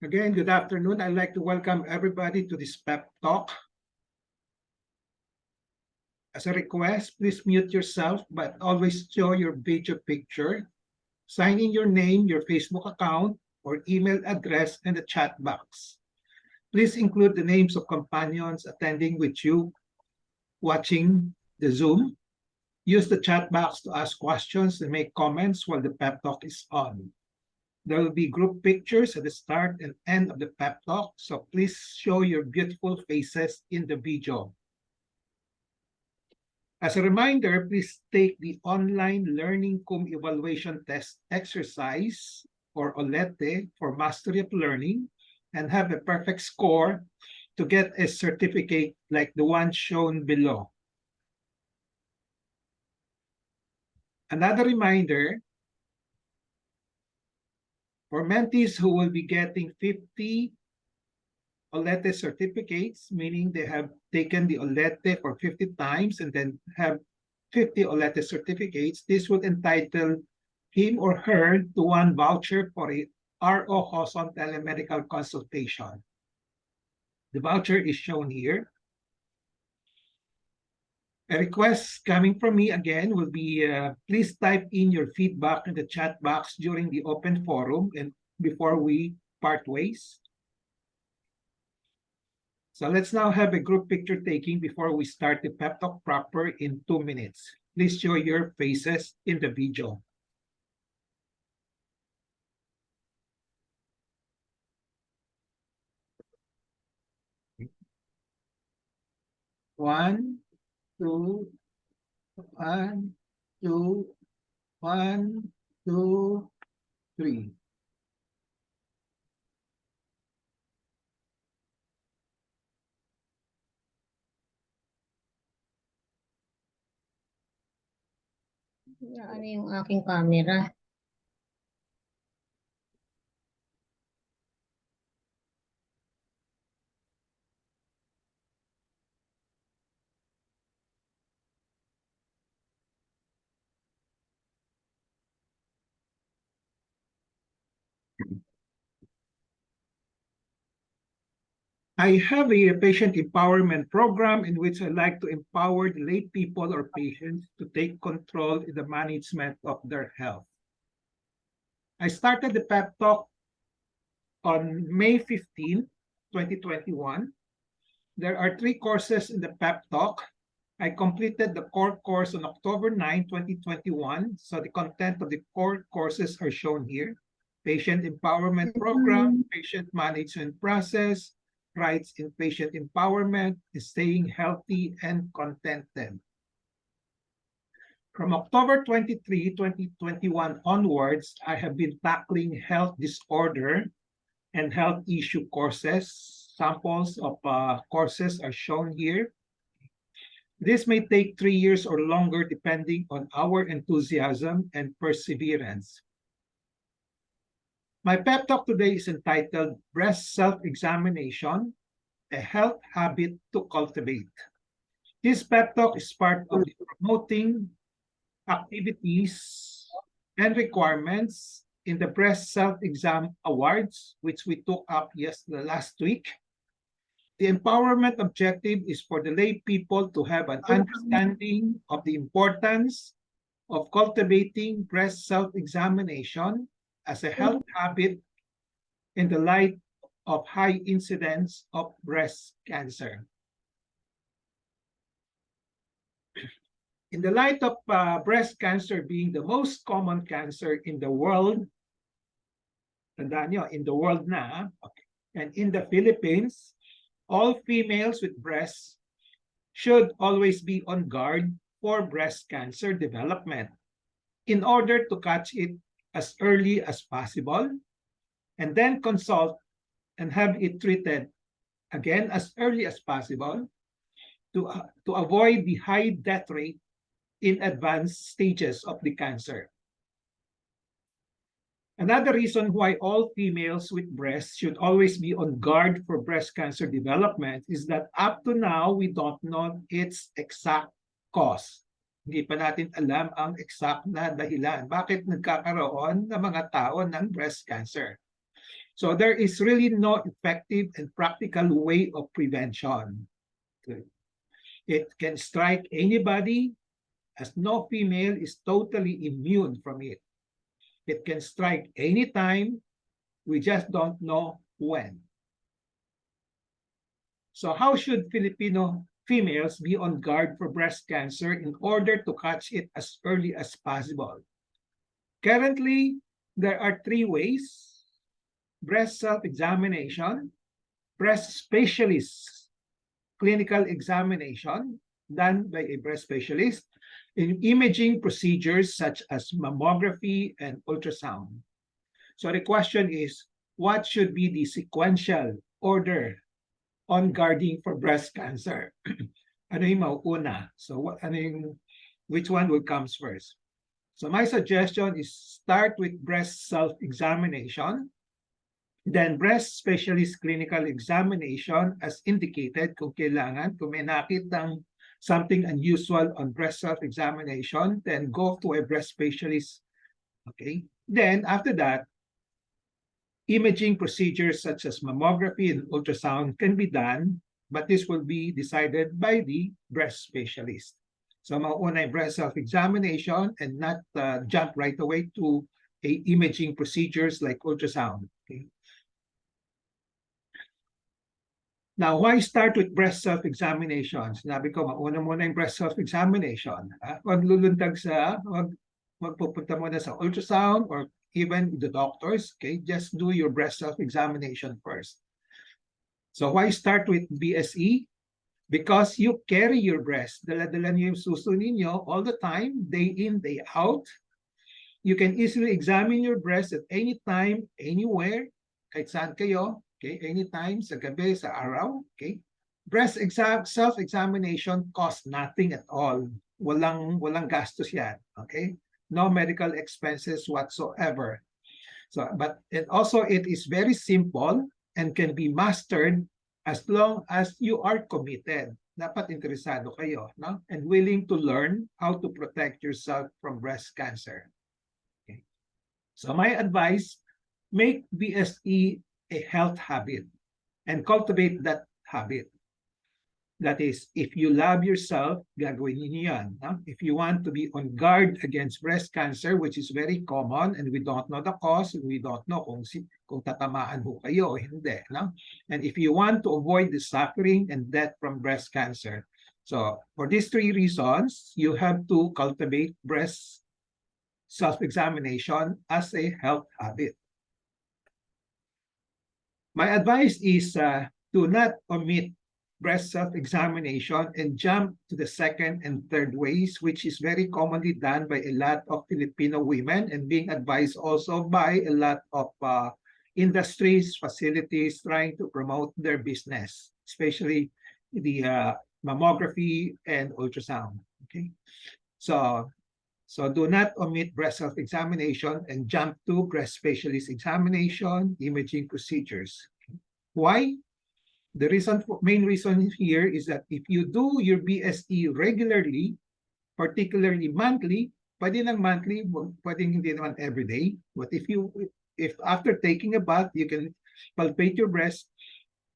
Again, good afternoon. I'd like to welcome everybody to this pep talk. As a request, please mute yourself, but always show your video picture. Sign in your name, your Facebook account, or email address in the chat box. Please include the names of companions attending with you watching the Zoom. Use the chat box to ask questions and make comments while the pep talk is on. There will be group pictures at the start and end of the pep talk, so please show your beautiful faces in the video. As a reminder, please take the online Learning Cum Evaluation Test exercise, or OLETE, for Mastery of Learning, and have a perfect score to get a certificate like the one shown below. Another reminder, for mentees who will be getting 50 OLETE certificates, meaning they have taken the OLETE for 50 times and then have 50 OLETE certificates, this will entitle him or her to one voucher for a ROJoson telemedical consultation. The voucher is shown here. A request coming from me again will be, please type in your feedback in the chat box during the open forum and before we part ways. So let's now have a group picture taking before we start the pep talk proper in 2 minutes. Please show your faces in the video. One, two, one, two, one, two, three. Ano yung aking camera? I have a patient empowerment program in which I like to empower the lay people or patients to take control in the management of their health. I started the pep talk on May 15, 2021. There are 3 courses in the pep talk. I completed the core course on October 9, 2021. So the content of the core courses are shown here. Patient Empowerment Program, Patient Management Process, Rights in Patient Empowerment, Staying Healthy and Contented. From October 23, 2021 onwards, I have been tackling health disorder and health issue courses. Samples of courses are shown here. This may take 3 years or longer depending on our enthusiasm and perseverance. My pep talk today is entitled Breast Self-Examination, a Health Habit to Cultivate. This pep talk is part of the promoting activities and requirements in the Breast Self-Exam Awards, which we took up last week. The empowerment objective is for the lay people to have an understanding of the importance of cultivating breast self-examination as a health habit in the light of high incidence of breast cancer. In the light of breast cancer being the most common cancer in the world, tandaan nyo, in the world na, and in the Philippines, all females with breasts should always be on guard for breast cancer development in order to catch it as early as possible and then consult and have it treated again as early as possible to avoid the high death rate in advanced stages of the cancer. Another reason why all females with breasts should always be on guard for breast cancer development is that up to now, we don't know its exact cause. Hindi pa natin alam ang exact na dahilan. Bakit nagkakaroon ng mga tao ng breast cancer? So there is really no effective and practical way of prevention. It can strike anybody, as no female is totally immune from it. It can strike anytime, we just don't know when. So how should Filipino females be on guard for breast cancer in order to catch it as early as possible? Currently, there are 3 ways: breast self-examination, breast specialist clinical examination done by a breast specialist, in imaging procedures such as mammography and ultrasound. So the question is, what should be the sequential order on guarding for breast cancer? Ano yung mauuna? So which one will comes first? So my suggestion is start with breast self-examination, then breast specialist clinical examination as indicated kung kailangan. Kung may nakitang something unusual on breast self-examination, then go to a breast specialist. Okay. Then after that, imaging procedures such as mammography and ultrasound can be done, but this will be decided by the breast specialist. So mauna yung breast self-examination and not jump right away to a imaging procedures like ultrasound. Okay. Now, why start with breast self-examination? Sinabi ko, mauna muna yung breast self-examination. Huwag lulundag sa, magpupunta muna sa ultrasound or even the doctors. Okay, just do your breast self-examination first. So why start with BSE? Because you carry your breast. Dala-dala niyo yung suso ninyo all the time, day in, day out. You can easily examine your breast at any time, anywhere, kahit saan kayo. Okay, anytime, sa gabi, sa araw. Okay, breast self-examination costs nothing at all. Walang gastos yan. Okay, no medical expenses whatsoever. So, but it is very simple and can be mastered as long as you are committed. Dapat interesado kayo, no? And willing to learn how to protect yourself from breast cancer. Okay. So my advice, make BSE a health habit and cultivate that habit. That is, if you love yourself, gagawin niyo yan. No? If you want to be on guard against breast cancer, which is very common and we don't know the cause, we don't know kung tatamaan ho kayo o hindi. No? And if you want to avoid the suffering and death from breast cancer, so for these 3 reasons, you have to cultivate breast self-examination as a health habit. My advice is do not omit breast self-examination and jump to the second and third ways, which is very commonly done by a lot of Filipino women and being advised also by a lot of industries, facilities trying to promote their business, especially the mammography and ultrasound. Okay, so do not omit breast self-examination and jump to breast specialist examination, imaging procedures. Why? The main reason here is that if you do your BSE regularly, particularly monthly, pwede ng monthly, pwedeng hindi naman everyday. But if after taking a bath, you can palpate your breast,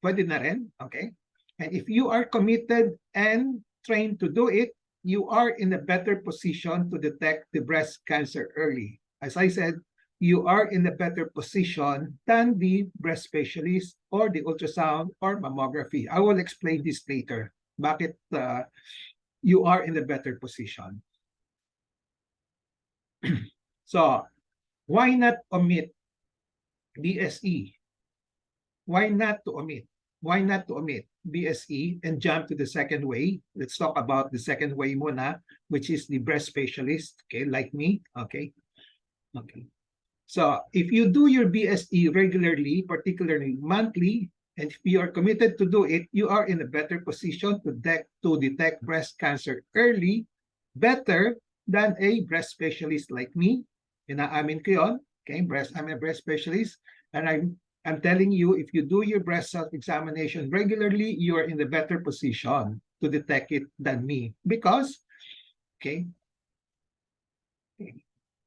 pwede na rin, okay? And if you are committed and trained to do it, you are in a better position to detect the breast cancer early. As I said, you are in a better position than the breast specialist or the ultrasound or mammography. I will explain this later. Bakit you are in a better position. So, why not omit BSE? Why not to omit? Why not to omit BSE and jump to the second way? Let's talk about the second way muna, which is the breast specialist, okay, like me, okay? Okay. So if you do your BSE regularly, particularly monthly, and if you are committed to do it, you are in a better position to detect breast cancer early, better than a breast specialist like me. Inaamin ko yun. Okay, I'm a breast specialist, and I'm telling you, if you do your breast self-examination regularly, you are in a better position to detect it than me. Because, okay,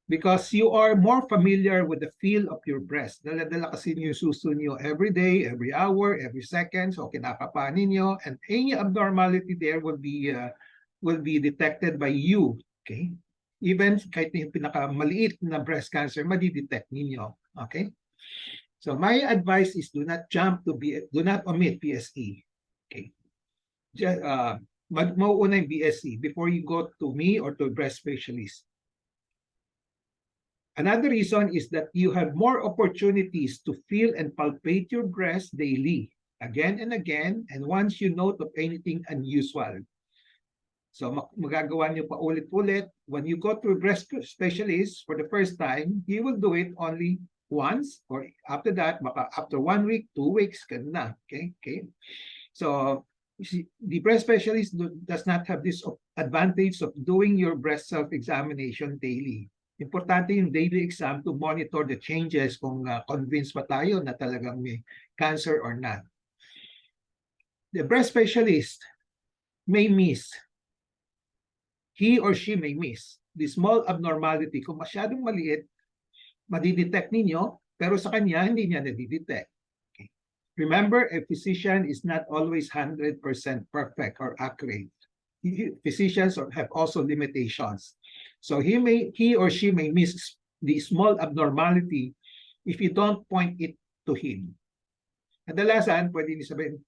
because you are more familiar with the feel of your breast. Dala-dala kasi niyo yung suso niyo every day, every hour, every second. So kinakapa ninyo, and any abnormality there will be detected by you. Okay? Even kahit yung pinakamaliit na breast cancer, madidetect ninyo. Okay? So my advice is do not omit PSE. Okay? Just, mauuna yung BSE before you go to me or to a breast specialist. Another reason is that you have more opportunities to feel and palpate your breast daily, again and again, and once you note of anything unusual. So magagawa niyo pa ulit-ulit. When you go to a breast specialist for the first time, he will do it only once, or after that, baka after 1 week, 2 weeks, ganun na. Okay? So the breast specialist does not have this advantage of doing your breast self-examination daily. Importante yung daily exam to monitor the changes kung convinced pa tayo na talagang may cancer or not. The breast specialist may miss, he or she may miss the small abnormality. Kung masyadong maliit, madidetect ninyo, pero sa kanya, hindi niya nadidetect. Okay. Remember, a physician is not always 100% perfect or accurate. Physicians have also limitations. So he or she may miss the small abnormality if you don't point it to him. Kadalasan, pwede niyo sabihin,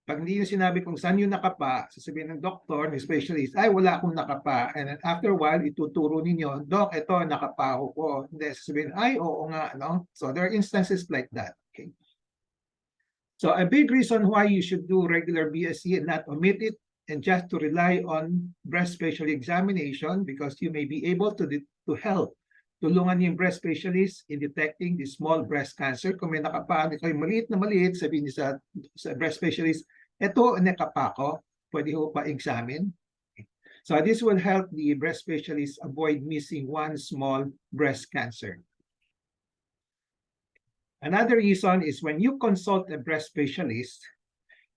pag hindi niyo sinabi kung saan yung nakapa, sasabihin ng doktor, ng specialist, ay wala akong nakapa. And then after a while, ituturo ninyo, Dok, ito, nakapaho ko. Hindi, sasabihin, ay, oo nga, no? So there are instances like that. Okay. So a big reason why you should do regular BSE and not omit it, and just to rely on breast specialist examination, because you may be able to help tulungan yung breast specialist in detecting the small breast cancer. Kung may nakapa, kayo maliit na maliit, sabihin niyo sa breast specialist, eto nakapa ko, pwede ho pa examine. So this will help the breast specialist avoid missing one small breast cancer. Another reason is when you consult a breast specialist,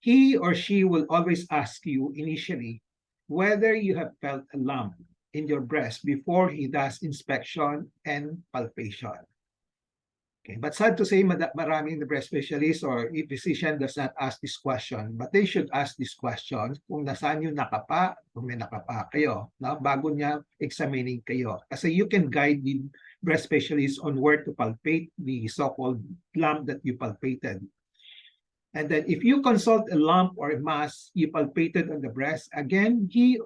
he or she will always ask you initially whether you have felt a lump in your breast before he does inspection and palpation. Okay, but sad to say, maraming the breast specialist or a physician does not ask this question, but they should ask this question kung nasaan yung nakapa, kung may nakapa kayo, no? Bago niya examining kayo. Kasi you can guide the breast specialist on where to palpate the so-called lump that you palpated. And then if you consult a lump or a mass you palpated on the breast, again, he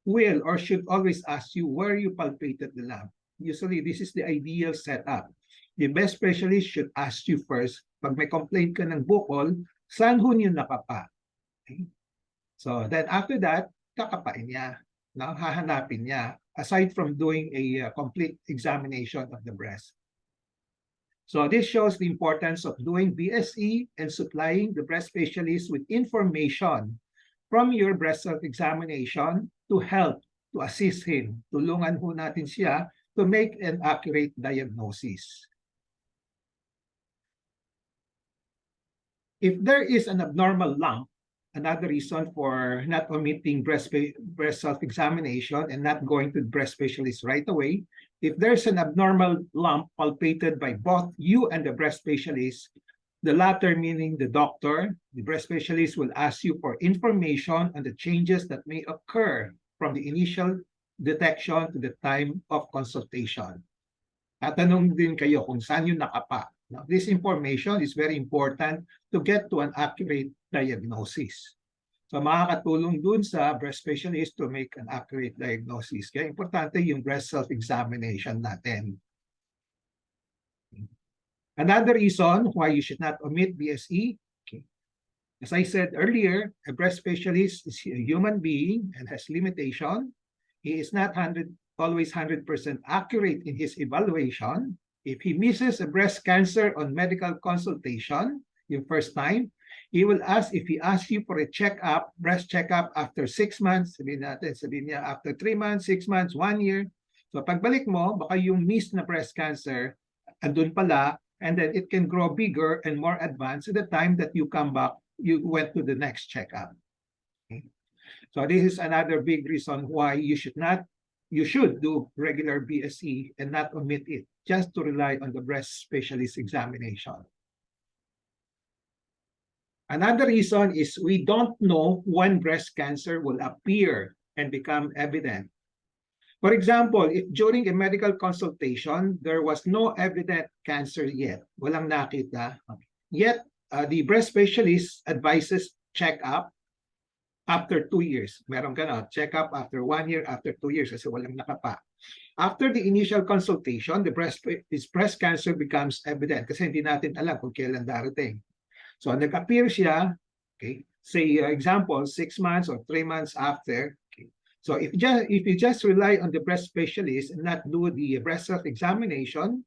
will or should always ask you where you palpated the lump. Usually, this is the ideal setup. The best specialist should ask you first, pag may complaint ka ng bukol, saan ho niyo nakapa? Okay? So then after that, kakapain niya, no? Hahanapin niya, aside from doing a complete examination of the breast. So this shows the importance of doing BSE and supplying the breast specialist with information from your breast self-examination to help, to assist him. Tulungan ho natin siya to make an accurate diagnosis. If there is an abnormal lump, another reason for not omitting breast self-examination and not going to the breast specialist right away, if there's an abnormal lump palpated by both you and the breast specialist, the latter meaning the doctor, the breast specialist will ask you for information on the changes that may occur from the initial detection to the time of consultation. Tatanong din kayo kung saan yung nakapa. Now, this information is very important to get to an accurate diagnosis. So makakatulong dun sa breast specialist to make an accurate diagnosis. Kaya importante yung breast self-examination natin. Another reason why you should not omit BSE, okay. As I said earlier, a breast specialist is a human being and has limitation. He is not always 100% accurate in his evaluation. If he misses a breast cancer on medical consultation, yung first time, he will ask, if he asks you for a checkup, breast checkup after 6 months, sabihin niya after 3 months, 6 months, 1 year. So pagbalik mo, baka yung missed na breast cancer, andun pala, and then it can grow bigger and more advanced at the time that you come back, you went to the next checkup. Okay? So this is another big reason why you should not you should do regular BSE and not omit it, just to rely on the breast specialist examination. Another reason is we don't know when breast cancer will appear and become evident. For example, if during a medical consultation, there was no evident cancer yet, walang nakita, yet the breast specialist advises check-up after 2 years. Meron ka na, check-up after 1 year, after 2 years, kasi walang nakapa. After the initial consultation, this breast cancer becomes evident kasi hindi natin alam kung kailan darating. So nag-appear siya, okay, say example, 6 months or 3 months after. Okay. So if you just rely on the breast specialist and not do the breast self-examination,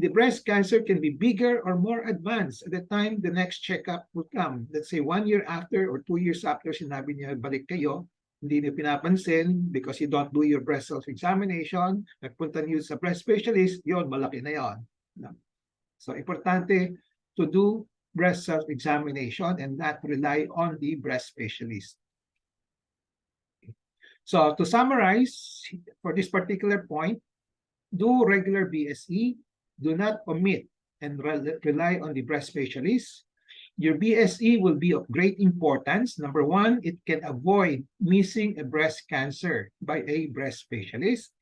the breast cancer can be bigger or more advanced at the time the next checkup will come. Let's say 1 year after or 2 years after sinabi niya, balik kayo, hindi niyo pinapansin because you don't do your breast self-examination, nagpunta niyo sa breast specialist, yon malaki na yon. So importante to do breast self-examination and not rely on the breast specialist. So to summarize, for this particular point, do regular BSE, do not omit and rely on the breast specialist. Your BSE will be of great importance. Number one, it can avoid missing a breast cancer by a breast specialist.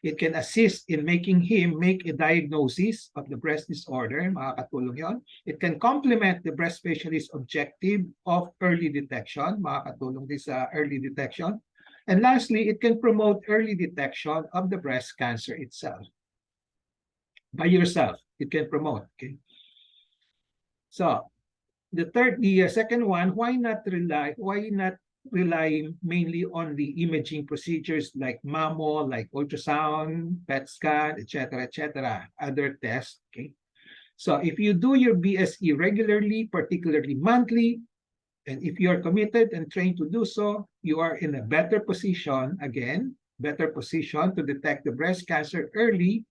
It can assist in making him make a diagnosis of the breast disorder. Makakatulong yon. It can complement the breast specialist's objective of early detection. Makakatulong din sa early detection. And lastly, it can promote early detection of the breast cancer itself. By yourself, it can promote. Okay. So the second one, why not rely mainly on the imaging procedures like mammo, like ultrasound, PET scan, etc., other tests. Okay. So if you do your BSE regularly, particularly monthly, and if you are committed and trained to do so, you are in a better position, again, better position to detect the breast cancer early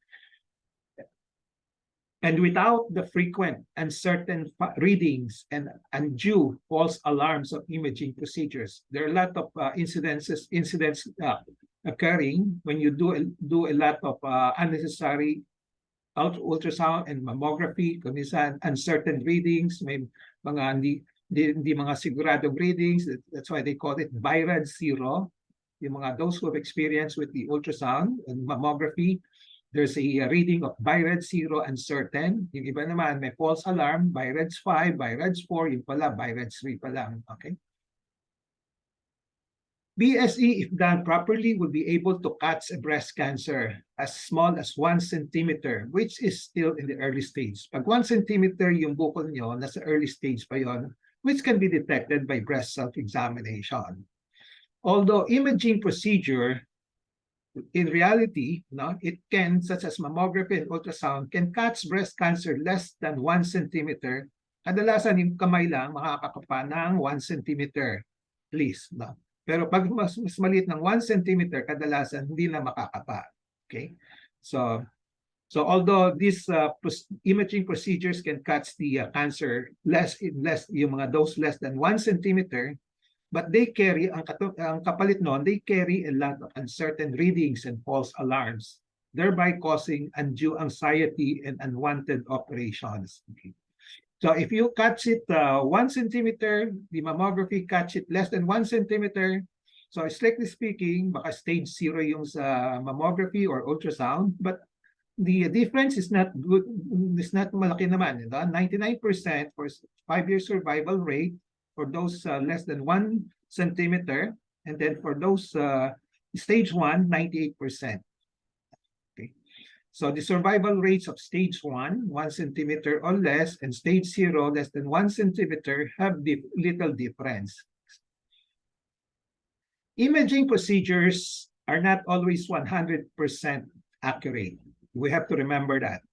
and without the frequent uncertain readings and undue false alarms of imaging procedures. There are a lot of incidents occurring when you do a lot of unnecessary ultrasound and mammography, kumisan uncertain readings, may mga hindi mga siguradong readings. That's why they call it BIRAD 0. Yung mga those who have experience with the ultrasound and mammography, there's a reading of BIRAD 0 uncertain. Yung iba naman may false alarm, BIRADS 5, BIRADS 4, yung pala BIRADS 3 pa lang. Okay. BSE, if done properly, will be able to catch a breast cancer as small as 1 centimeter, which is still in the early stage. Pag 1 centimeter yung bukol nyo, nasa early stage pa yon, which can be detected by breast self-examination. Although imaging procedure, in reality, it can, such as mammography and ultrasound, can catch breast cancer less than 1 centimeter. Kadalasan yung kamay lang makakakapa ng 1 centimeter at least. No? Pero pag mas maliit ng 1 centimeter, kadalasan hindi na makakapa. Okay? So although these imaging procedures can catch the cancer less yung mga dose less than 1 centimeter, but they carry, ang kapalit nun, they carry a lot of uncertain readings and false alarms, thereby causing undue anxiety and unwanted operations. Okay. So if you catch it 1 centimeter, the mammography catch it less than 1 centimeter, so strictly speaking, baka stage 0 yung sa mammography or ultrasound, but the difference is not good, is not malaki naman. 99% for 5-year survival rate for those less than 1 centimeter, and then for those stage 1, 98%. Okay. So the survival rates of stage 1, 1 centimeter or less, and stage 0, less than 1 centimeter, have little difference. Imaging procedures are not always 100% accurate. We have to remember that.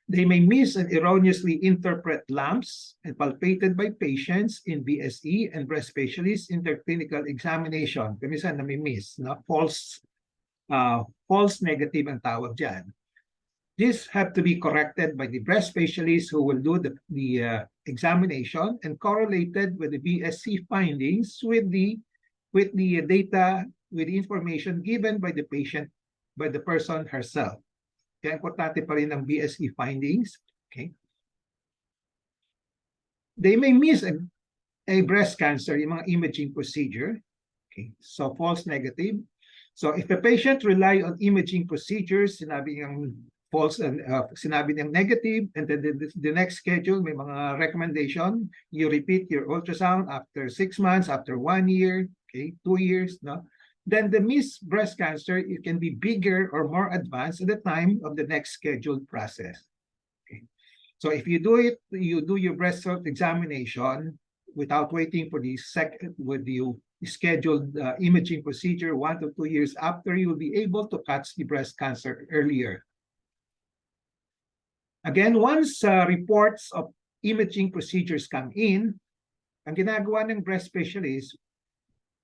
They may miss and erroneously interpret lumps and palpated by patients in BSE and breast specialists in their clinical examination. Kamisan na may miss, false negative ang tawag dyan. These have to be corrected by the breast specialist who will do the examination and correlated with the BSE findings with the data with information given by the patient, by the person herself. Kaya importante pa rin ang BSE findings. Okay. They may miss a breast cancer, yung mga imaging procedure. Okay. So false negative. So if the patient rely on imaging procedures, sinabi niyang false and sinabi niyang negative, and then the next schedule may mga recommendation, you repeat your ultrasound after 6 months, after 1 year, okay, 2 years, no? Then the missed breast cancer, it can be bigger or more advanced at the time of the next scheduled process. Okay. So if you do it, you do your breast self-examination without waiting for the second, with you scheduled imaging procedure 1 to 2 years after, you'll be able to catch the breast cancer earlier. Again, once reports of imaging procedures come in, ang ginagawa ng breast specialist,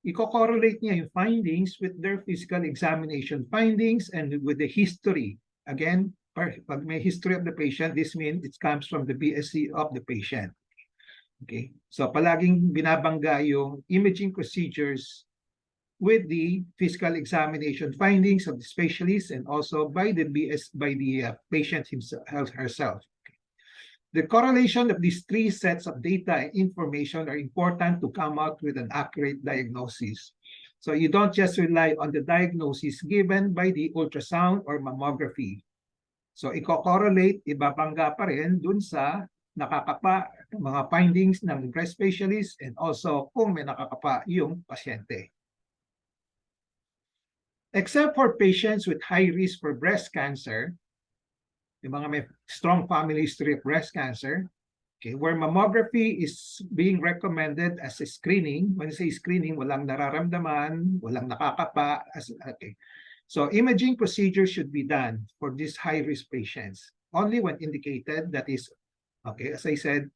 i-correlate niya yung findings with their physical examination findings and with the history. Again, pag may history of the patient, this means it comes from the BSE of the patient. Okay, so palaging binabangga yung imaging procedures with the physical examination findings of the specialist and also by the patient himself, herself. Okay. The correlation of these 3 sets of data and information are important to come out with an accurate diagnosis. So you don't just rely on the diagnosis given by the ultrasound or mammography. So i-correlate, ibabangga pa rin dun sa nakakapa, mga findings ng breast specialist and also kung may nakakapa yung pasyente. Except for patients with high risk for breast cancer, yung mga may strong family history of breast cancer, okay, where mammography is being recommended as a screening. When you say screening, walang nararamdaman, walang nakakapa. Okay. So imaging procedures should be done for these high-risk patients only when indicated. That is, okay, as I said,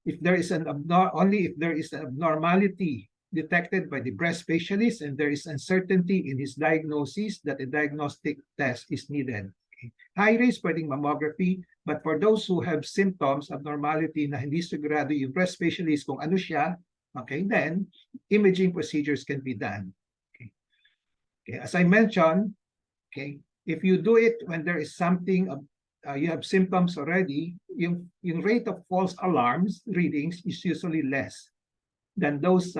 if there is only if there is an abnormality detected by the breast specialist and there is uncertainty in his diagnosis that a diagnostic test is needed. Okay. High risk pwedeng mammography, but for those who have symptoms, abnormality na hindi sigurado yung breast specialist kung ano siya, okay, then imaging procedures can be done. Okay. Okay. As I mentioned, okay, if you do it when there is something you have symptoms already, yung rate of false alarms readings is usually less than those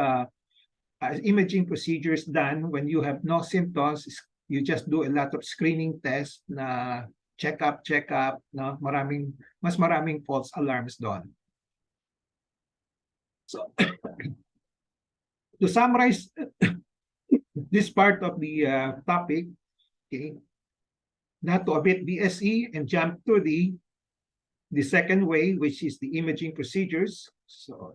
imaging procedures done when you have no symptoms. You just do a lot of screening tests na check up, no? Mas maraming false alarms doon. So, to summarize this part of the topic, okay, not to omit BSE and jump to the second way, which is the imaging procedures. So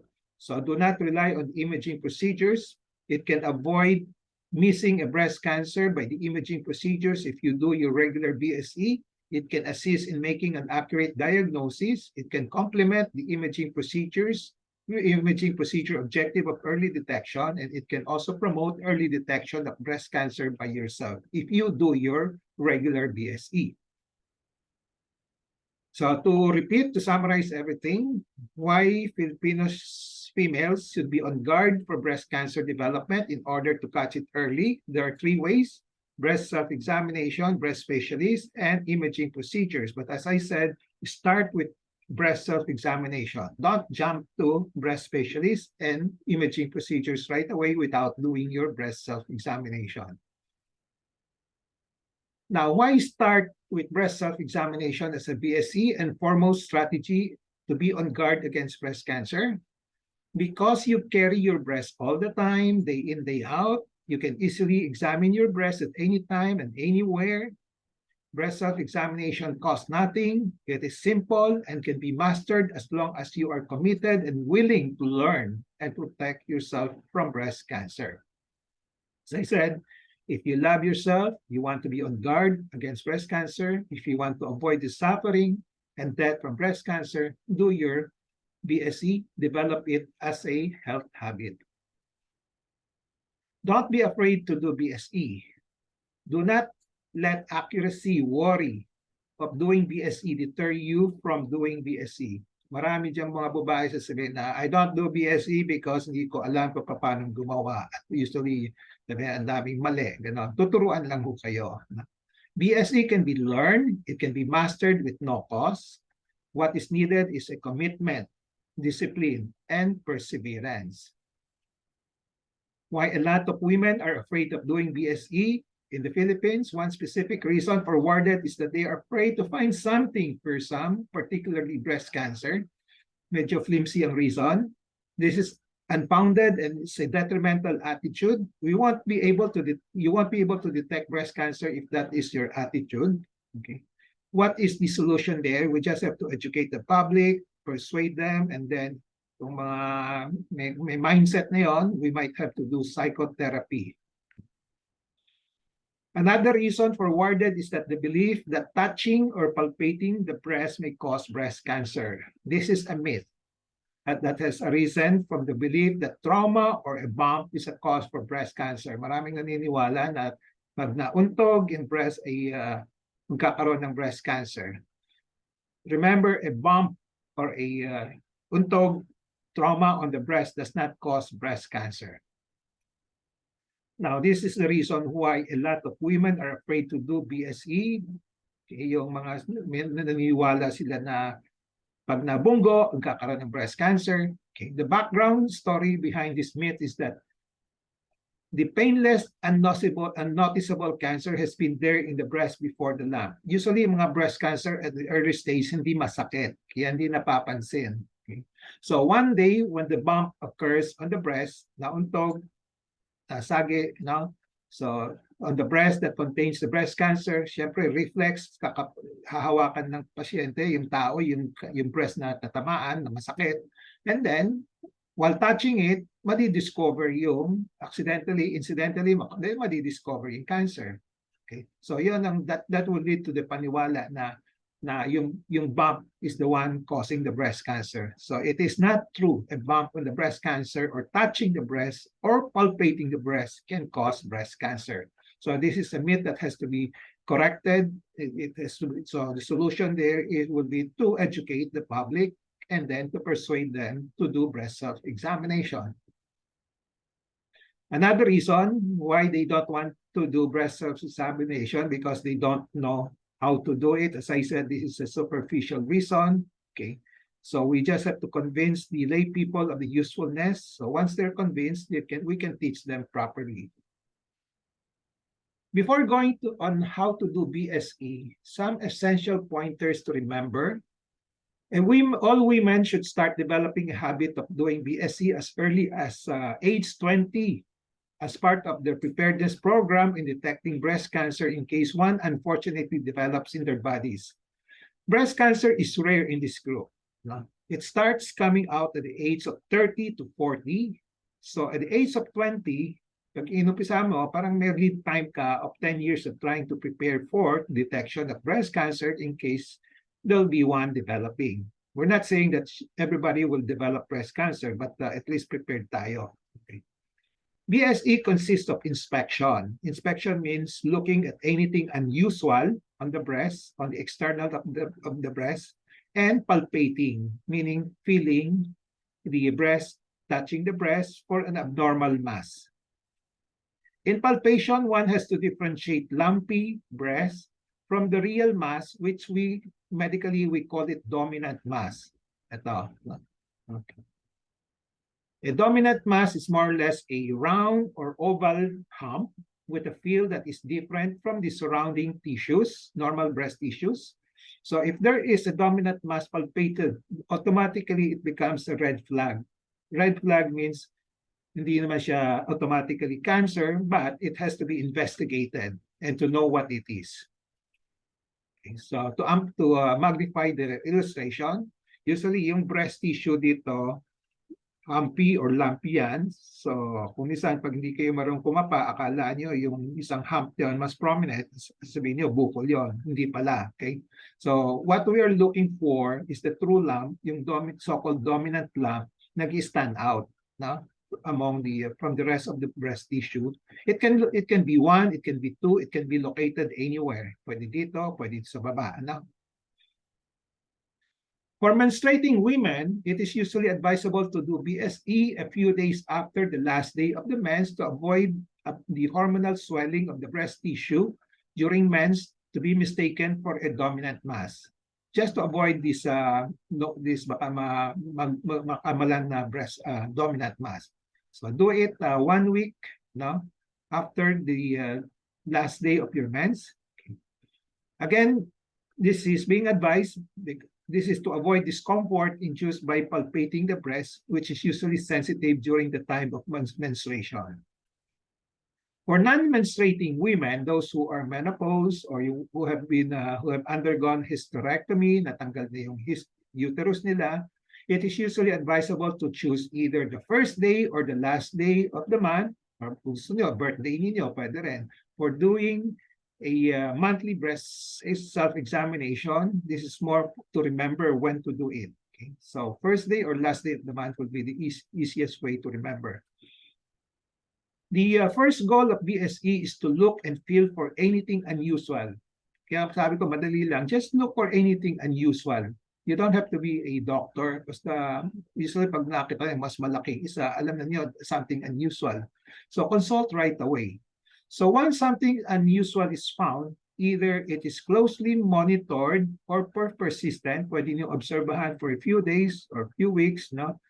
do not rely on imaging procedures. It can avoid missing a breast cancer by the imaging procedures. If you do your regular BSE, it can assist in making an accurate diagnosis. It can complement the imaging procedures, your imaging procedure objective of early detection, and it can also promote early detection of breast cancer by yourself if you do your regular BSE. So to repeat, to summarize everything, why Filipinos females should be on guard for breast cancer development in order to catch it early. There are 3 ways: breast self-examination, breast specialist, and imaging procedures. But as I said, start with breast self-examination. Don't jump to breast specialist and imaging procedures right away without doing your breast self-examination. Now, why start with breast self-examination as a BSE and foremost strategy to be on guard against breast cancer? Because you carry your breast all the time, day in, day out, you can easily examine your breast at any time and anywhere. Breast self-examination costs nothing. It is simple and can be mastered as long as you are committed and willing to learn and protect yourself from breast cancer. As I said, if you love yourself, you want to be on guard against breast cancer, if you want to avoid the suffering and death from breast cancer, do your BSE, develop it as a health habit. Don't be afraid to do BSE. Do not let accuracy, worry of doing BSE deter you from doing BSE. Marami diyang mga babae sasabihin na, I don't do BSE because hindi ko alam kung paano gumawa. Usually, ang daming mali. Ganon. Tuturuan lang ho kayo. BSE can be learned. It can be mastered with no cost. What is needed is a commitment, discipline, and perseverance. Why a lot of women are afraid of doing BSE in the Philippines, one specific reason forwarded is that they are afraid to find something for some, particularly breast cancer. Medyo flimsy ang reason. This is unfounded and it's a detrimental attitude. You won't be able to detect breast cancer if that is your attitude. Okay. What is the solution there? We just have to educate the public, persuade them, and then kung mga may mindset na yon, we might have to do psychotherapy. Another reason forwarded is that the belief that touching or palpating the breast may cause breast cancer. This is a myth. That has arisen from the belief that trauma or a bump is a cause for breast cancer. Maraming naniniwala na pag nauntog yung breast ay magkakaroon ng breast cancer. Remember, a bump or a untog trauma on the breast does not cause breast cancer. Now, this is the reason why a lot of women are afraid to do BSE. Yung mga naniniwala sila na pag nabunggo, magkakaroon ng breast cancer. Okay. The background story behind this myth is that the painless and unnoticeable cancer has been there in the breast before the lump. Usually, mga breast cancer at the early stage, hindi masakit. Kaya hindi napapansin. Okay. So one day, when the bump occurs on the breast, nauntog, sage, no? So on the breast that contains the breast cancer, syempre reflex, hahawakan ng pasyente, yung tao, yung breast na tatamaan, na masakit. And then, while touching it, madi-discover yung, incidentally, madi-discover yung cancer. Okay? So yun, that will lead to the paniwala na yung bump is the one causing the breast cancer. So it is not true. A bump on the breast cancer or touching the breast or palpating the breast can cause breast cancer. So this is a myth that has to be corrected. So the solution there would be to educate the public and then to persuade them to do breast self-examination. Another reason why they don't want to do breast self-examination because they don't know how to do it. As I said, this is a superficial reason. Okay, so we just have to convince the lay people of the usefulness. So once they're convinced, we can teach them properly. Before going on how to do BSE, some essential pointers to remember. And all women should start developing a habit of doing BSE as early as age 20 as part of their preparedness program in detecting breast cancer in case one unfortunately develops in their bodies. Breast cancer is rare in this group. It starts coming out at the age of 30 to 40. So at the age of 20, pag inumpisa mo, parang may lead time ka of 10 years of trying to prepare for detection of breast cancer in case there'll be one developing. We're not saying that everybody will develop breast cancer, but at least prepared tayo. Okay. BSE consists of inspection. Inspection means looking at anything unusual on the breast, on the external of the breast, and palpating, meaning feeling the breast, touching the breast for an abnormal mass. In palpation, one has to differentiate lumpy breast from the real mass, which medically we call it dominant mass. Ito. Okay. A dominant mass is more or less a round or oval hump with a feel that is different from the surrounding tissues, normal breast tissues. So if there is a dominant mass palpated, automatically it becomes a red flag. Red flag means hindi naman siya automatically cancer, but it has to be investigated and to know what it is. Okay, so to magnify the illustration, usually yung breast tissue dito, humpy or lumpy yan. So kung minsan pag hindi kayo marunong kumapa, akala nyo yung isang hump yun mas prominent, sabihin nyo bukol yun. Hindi pala. Okay? So what we are looking for is the true lump, yung so-called dominant lump, nag-stand out, no? From the rest of the breast tissue. It can be one, it can be two, it can be located anywhere. Pwede dito, pwede sa baba. No? For menstruating women, it is usually advisable to do BSE a few days after the last day of the mens to avoid the hormonal swelling of the breast tissue during mens to be mistaken for a dominant mass. Just to avoid this baka makamalan na breast dominant mass. So do it 1 week, no, after the last day of your mens. Okay. Again, this is being advised. This is to avoid discomfort induced by palpating the breast, which is usually sensitive during the time of menstruation. For non-menstruating women, those who are menopause or who have undergone hysterectomy, natanggal na yung uterus nila, it is usually advisable to choose either the first day or the last day of the month, or kung gusto nyo, birthday ninyo, pwede rin, for doing a monthly breast self-examination. This is more to remember when to do it. Okay? So first day or last day of the month will be the easiest way to remember. The first goal of BSE is to look and feel for anything unusual. Kaya sabi ko, madali lang. Just look for anything unusual. You don't have to be a doctor. Basta usually pag nakita yung mas malaking isa, alam na niyo something unusual. So consult right away. So once something unusual is found, either it is closely monitored or persistent, pwede niyo obserbahan for a few days or few weeks, no?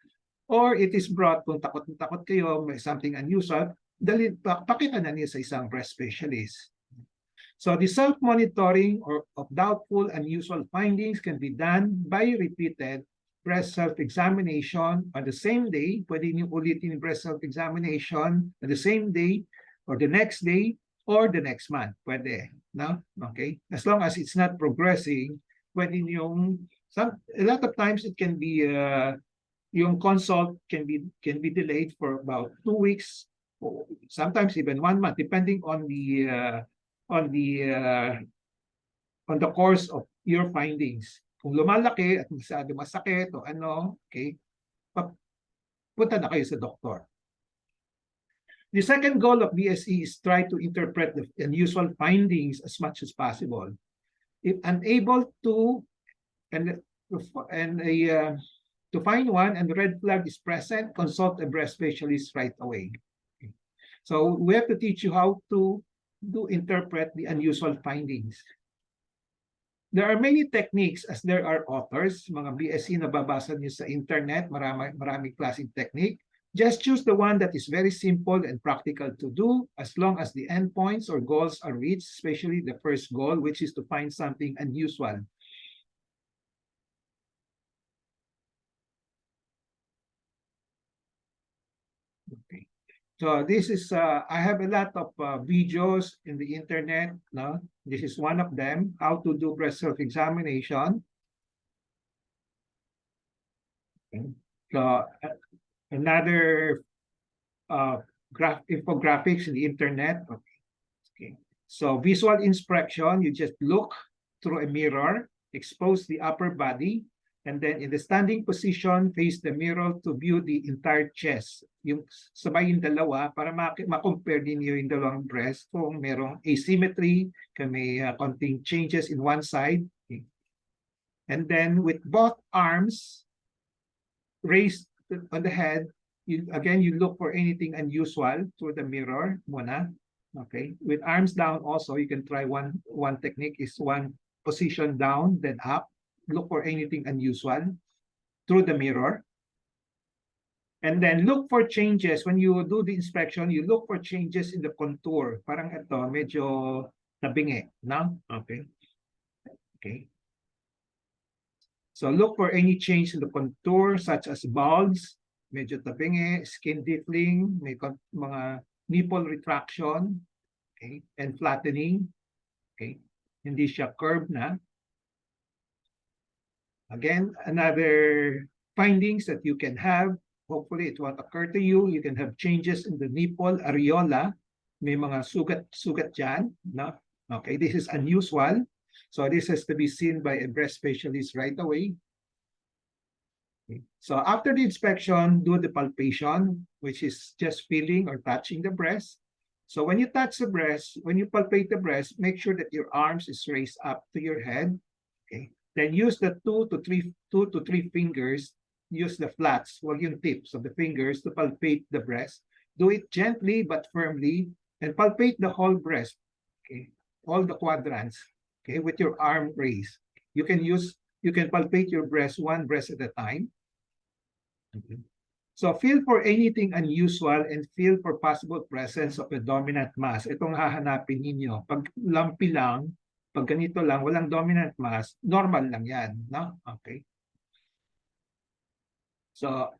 Or it is brought, kung takot kayo, may something unusual, pakita na niya sa isang breast specialist. So the self-monitoring of doubtful unusual findings can be done by repeated breast self-examination on the same day. Pwede niyo ulitin yung breast self-examination on the same day, or the next day, or the next month. Pwede, no? Okay? As long as it's not progressing, pwede yung, a lot of times it can be, yung consult can be delayed for about 2 weeks, or sometimes even 1 month, depending on the course of your findings. Kung lumalaki at masyado masakit o ano, okay, punta na kayo sa doktor. The second goal of BSE is try to interpret the unusual findings as much as possible. If unable to, to find one and the red flag is present, consult a breast specialist right away. Okay. So we have to teach you how to interpret the unusual findings. There are many techniques as there are authors. Mga BSE na babasa niyo sa internet, maraming klaseng technique. Just choose the one that is very simple and practical to do as long as the endpoints or goals are reached, especially the first goal, which is to find something unusual. Okay. So this is, I have a lot of videos in the internet. No? This is one of them, how to do breast self-examination. Okay. So another infographics in the internet. Okay. So visual inspection, you just look through a mirror, expose the upper body, and then in the standing position, face the mirror to view the entire chest. Yung sabay yung dalawa para ma-compare ninyo yung dalawang breast kung merong asymmetry, kung may konting changes in one side. Okay. And then with both arms raised on the head, you look for anything unusual through the mirror muna. Okay. With arms down also, you can try one technique is one position down, then up. Look for anything unusual through the mirror. And then look for changes. When you do the inspection, you look for changes in the contour. Parang ito, medyo nabingi, no? Okay. Okay. So look for any change in the contour such as bulbs, medyo tabingi, skin dimpling, may mga nipple retraction, okay, and flattening, okay. Hindi siya curved na. Again, another findings that you can have, hopefully it won't occur to you, you can have changes in the nipple areola, may mga sugat dyan, no? Okay, this is unusual. So this has to be seen by a breast specialist right away. Okay. So after the inspection, do the palpation, which is just feeling or touching the breast. So when you touch the breast, when you palpate the breast, make sure that your arms is raised up to your head. Okay. Then use the two to three fingers, use the flats, huwag yung tips of the fingers to palpate the breast. Do it gently but firmly and palpate the whole breast, okay, all the quadrants, okay, with your arm raised. You can palpate your breast one breast at a time. Okay. So feel for anything unusual and feel for possible presence of a dominant mass. Itong hahanapin ninyo. Pag lumpy lang, pag ganito lang, walang dominant mass, normal lang yan, no? Okay. So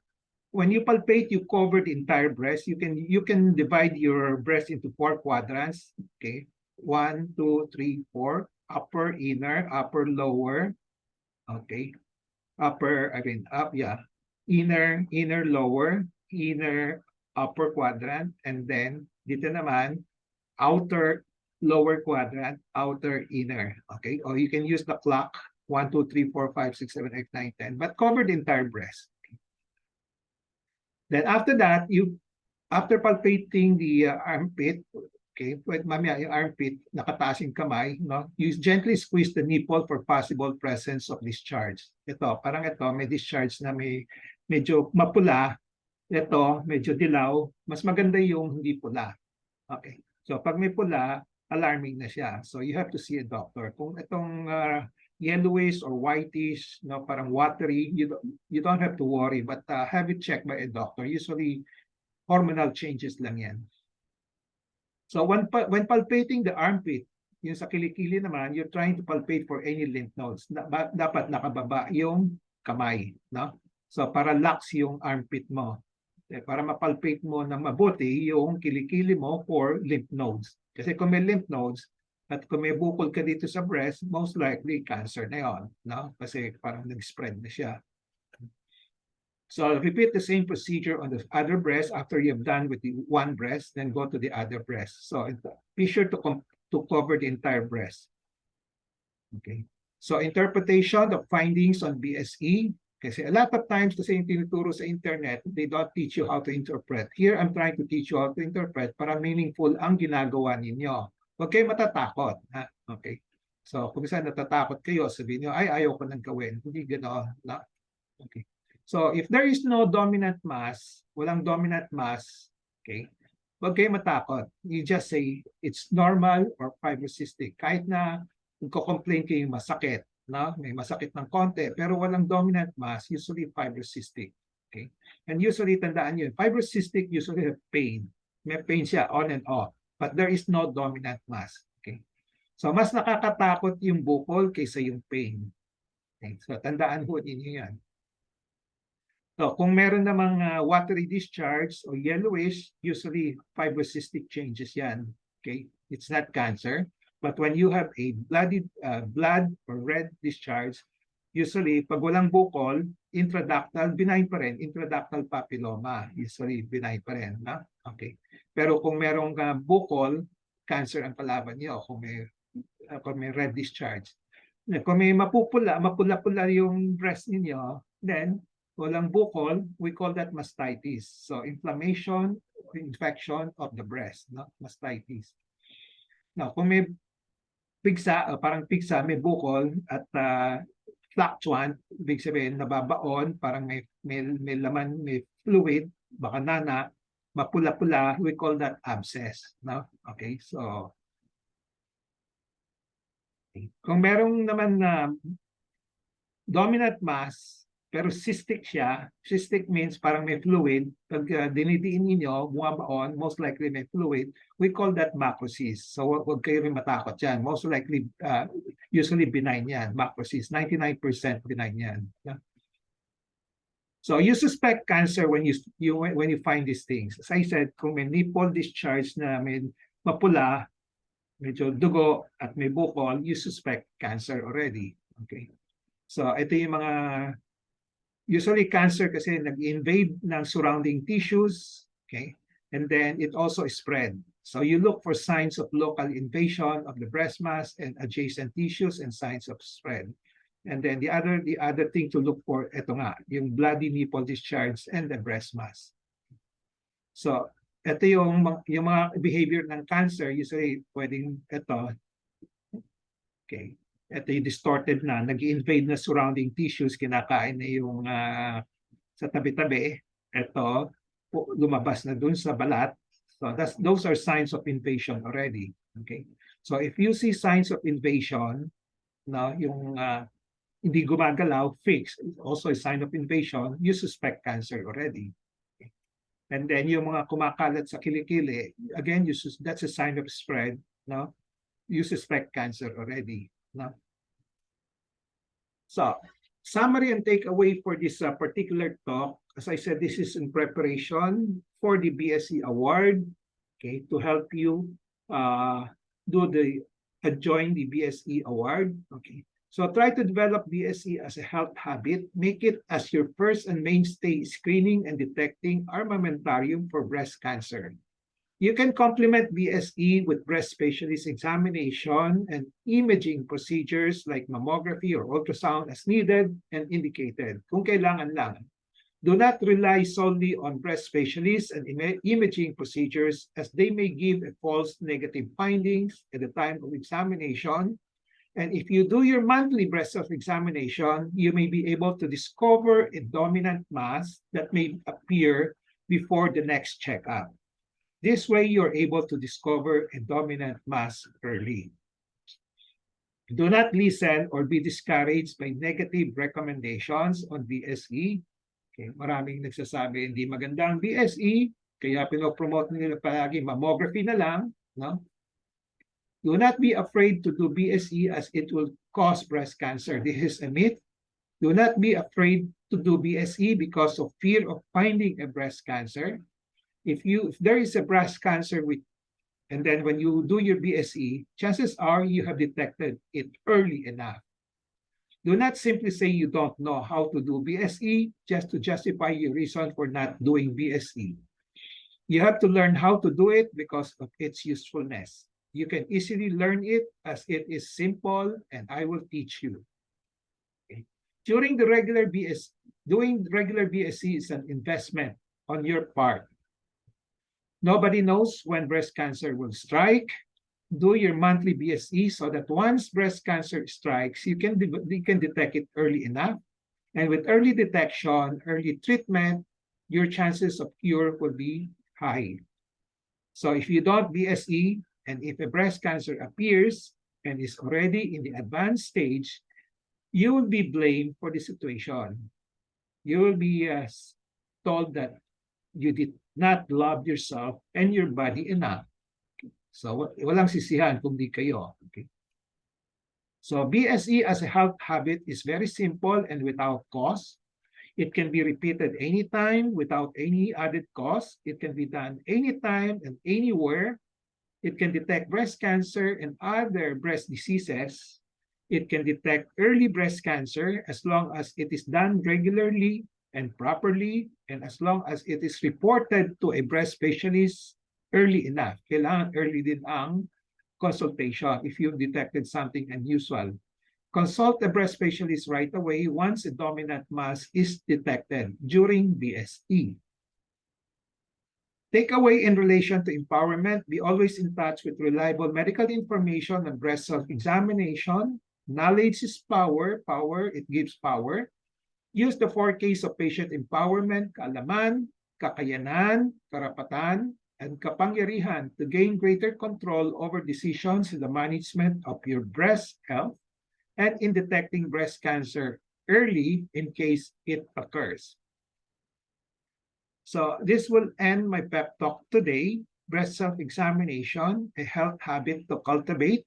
when you palpate, you cover the entire breast. You can divide your breast into 4 quadrants. Okay, 1, 2, 3, 4. Upper, inner, upper, lower. Okay, upper. I mean up. Yeah, inner, lower, inner, upper quadrant, and then dito naman outer, lower quadrant, outer, inner. Okay, or you can use the clock 1, 2, 3, 4, 5, 6, 7, 8, 9, 10, but cover the entire breast. Then after that, after palpating the armpit, okay, mamaya yung armpit, nakataas yung kamay, no? You gently squeeze the nipple for possible presence of discharge. Ito, parang ito, may discharge na medyo mapula. Ito, medyo dilaw. Mas maganda yung hindi pula. Okay. So pag may pula, alarming na siya. So you have to see a doctor. Kung itong yellowish or whitish, no, parang watery, you don't have to worry, but have it checked by a doctor. Usually, hormonal changes lang yan. So when palpating the armpit, yung sa kilikili naman, you're trying to palpate for any lymph nodes. Dapat nakababa yung kamay, no? So para lax yung armpit mo. Para mapalpate mo ng mabuti yung kilikili mo for lymph nodes. Kasi kung may lymph nodes, at kung may bukol ka dito sa breast, most likely cancer na yon, no? Kasi parang nag-spread na siya. So repeat the same procedure on the other breast after you've done with the one breast, then go to the other breast. So be sure to cover the entire breast. Okay. So interpretation of findings on BSE. Kasi a lot of times kasi yung tinuturo sa internet, they don't teach you how to interpret. Here, I'm trying to teach you how to interpret para meaningful ang ginagawa ninyo. Huwag kayo matatakot. Ha? Okay. So kung saan natatakot kayo, sabihin nyo, ay, ayaw ko nang gawin. Hindi gano'n. No? Okay. So if there is no dominant mass, walang dominant mass, okay, huwag kayo matakot. You just say it's normal or fibrocystic. Kahit na magko-complain kayo masakit, no? May masakit ng konti, pero walang dominant mass, usually fibrocystic. Okay? And usually, tandaan nyo, fibrocystic usually have pain. May pain siya on and off, but there is no dominant mass. Okay? So mas nakakatakot yung bukol kaysa yung pain. Okay? So tandaan ho ninyo yan. So kung meron namang watery discharge or yellowish, usually fibrocystic changes yan. Okay? It's not cancer. But when you have a blood or red discharge, usually pag walang bukol, intraductal, benign pa rin. Intraductal papilloma, usually benign pa rin. No? Okay. Pero kung merong bukol, cancer ang kalaban niyo kung may red discharge. Kung may mapula-pula yung breast niyo, then walang bukol, we call that mastitis. So inflammation, infection of the breast, no? Mastitis. Now, kung may pigsa, parang pigsa, may bukol at fluctuant, ibig sabihin nababaon, parang may laman, may fluid, baka nana, mapula-pula, we call that abscess. No? Okay, so kung merong naman na dominant mass, pero cystic siya, cystic means parang may fluid, pag dinidiin ninyo, bumabaon, most likely may fluid, we call that macrocyst. So huwag kayo rin matakot yan. Most likely, usually benign yan, macrocyst. 99% benign yan. Yeah? So you suspect cancer when you find these things. As I said, kung may nipple discharge na may mapula, medyo dugo at may bukol, you suspect cancer already. Okay. So ito yung mga usually cancer kasi nag-invade ng surrounding tissues, okay? And then it also spread. So you look for signs of local invasion of the breast mass and adjacent tissues and signs of spread. And then the other thing to look for, ito nga, yung bloody nipple discharge and the breast mass. So ito yung mga behavior ng cancer, usually pwedeng ito. Okay. Ito yung distorted na, nag-invade na surrounding tissues, kinakain na yung sa tabi-tabi. Ito, lumabas na dun sa balat. So those are signs of invasion already. Okay. So if you see signs of invasion, no, yung hindi gumagalaw, fixed, also a sign of invasion, you suspect cancer already. Okay. And then yung mga kumakalat sa kilikili, again, that's a sign of spread, no? You suspect cancer already, no? So, summary and takeaway for this particular talk. As I said, this is in preparation for the BSc award, okay, to help you join the BSc award, okay. So try to develop BSc as a health habit. Make it as your first and mainstay screening and detecting armamentarium for breast cancer. You can complement BSE with breast specialist examination and imaging procedures like mammography or ultrasound as needed and indicated, kung kailangan lang. Do not rely solely on breast specialists and imaging procedures as they may give a false negative findings at the time of examination. And if you do your monthly breast self-examination, you may be able to discover a dominant mass that may appear before the next checkup. This way, you're able to discover a dominant mass early. Do not listen or be discouraged by negative recommendations on BSE. Okay, maraming nagsasabi hindi maganda ang BSE, kaya pinopromote nila palagi mammography na lang, no? Do not be afraid to do BSE as it will cause breast cancer. This is a myth. Do not be afraid to do BSE because of fear of finding a breast cancer. If there is a breast cancer and then when you do your BSE, chances are you have detected it early enough. Do not simply say you don't know how to do BSE just to justify your reason for not doing BSE. You have to learn how to do it because of its usefulness. You can easily learn it as it is simple and I will teach you. Okay. Doing regular BSE is an investment on your part. Nobody knows when breast cancer will strike. Do your monthly BSE so that once breast cancer strikes, you can detect it early enough. And with early detection, early treatment, your chances of cure will be high. So if you don't BSE, and if a breast cancer appears and is already in the advanced stage, you will be blamed for the situation. You will be told that you did not love yourself and your body enough. So, walang sisihan kung di kayo. Okay. So, BSE as a health habit is very simple and without cost. It can be repeated anytime without any added cost. It can be done anytime and anywhere. It can detect breast cancer and other breast diseases. It can detect early breast cancer as long as it is done regularly and properly, and as long as it is reported to a breast specialist early enough. Kailangan early din ang consultation if you've detected something unusual. Consult a breast specialist right away once a dominant mass is detected during BSE. Takeaway in relation to empowerment, be always in touch with reliable medical information on breast self-examination. Knowledge is power. It gives power. Use the 4 Ks of patient empowerment, kaalaman, kakayanan, karapatan, and kapangyarihan to gain greater control over decisions in the management of your breast health and in detecting breast cancer early in case it occurs. So this will end my pep talk today, breast self-examination, a health habit to cultivate.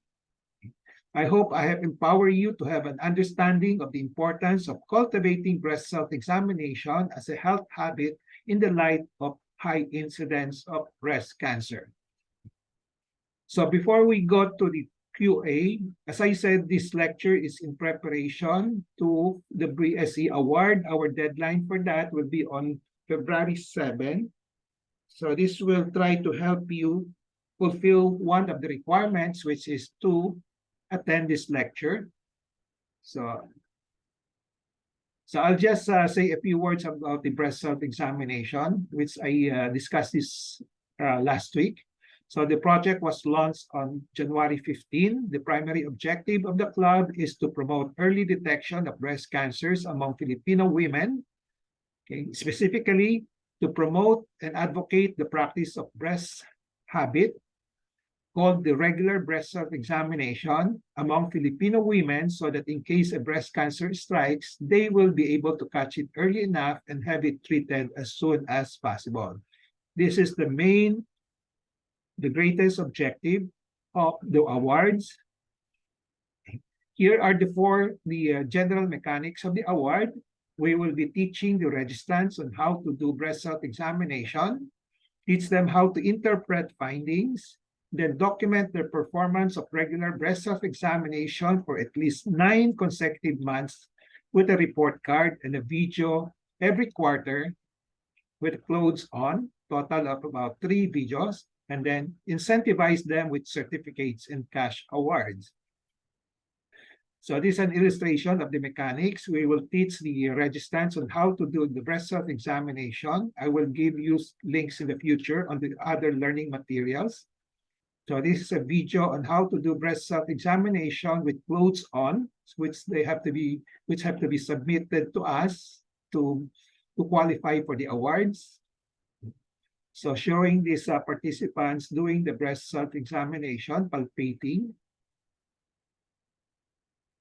I hope I have empowered you to have an understanding of the importance of cultivating breast self-examination as a health habit in the light of high incidence of breast cancer. So before we go to the QA, as I said, this lecture is in preparation to the BSE award. Our deadline for that will be on February 7. So this will try to help you fulfill one of the requirements, which is to attend this lecture. So I'll just say a few words about the breast self-examination, which I discussed this last week. So the project was launched on January 15. The primary objective of the club is to promote early detection of breast cancers among Filipino women, okay, specifically to promote and advocate the practice of breast habit called the regular breast self-examination among Filipino women so that in case a breast cancer strikes, they will be able to catch it early enough and have it treated as soon as possible. This is the greatest objective of the awards. Here are the general mechanics of the award. We will be teaching the registrants on how to do breast self-examination, teach them how to interpret findings, then document their performance of regular breast self-examination for at least 9 consecutive months with a report card and a video every quarter with clothes on, total of about 3 videos, and then incentivize them with certificates and cash awards. So this is an illustration of the mechanics. We will teach the registrants on how to do the breast self-examination. I will give you links in the future on the other learning materials. So this is a video on how to do breast self-examination with clothes on, which have to be submitted to us to qualify for the awards. So showing these participants doing the breast self-examination, palpating,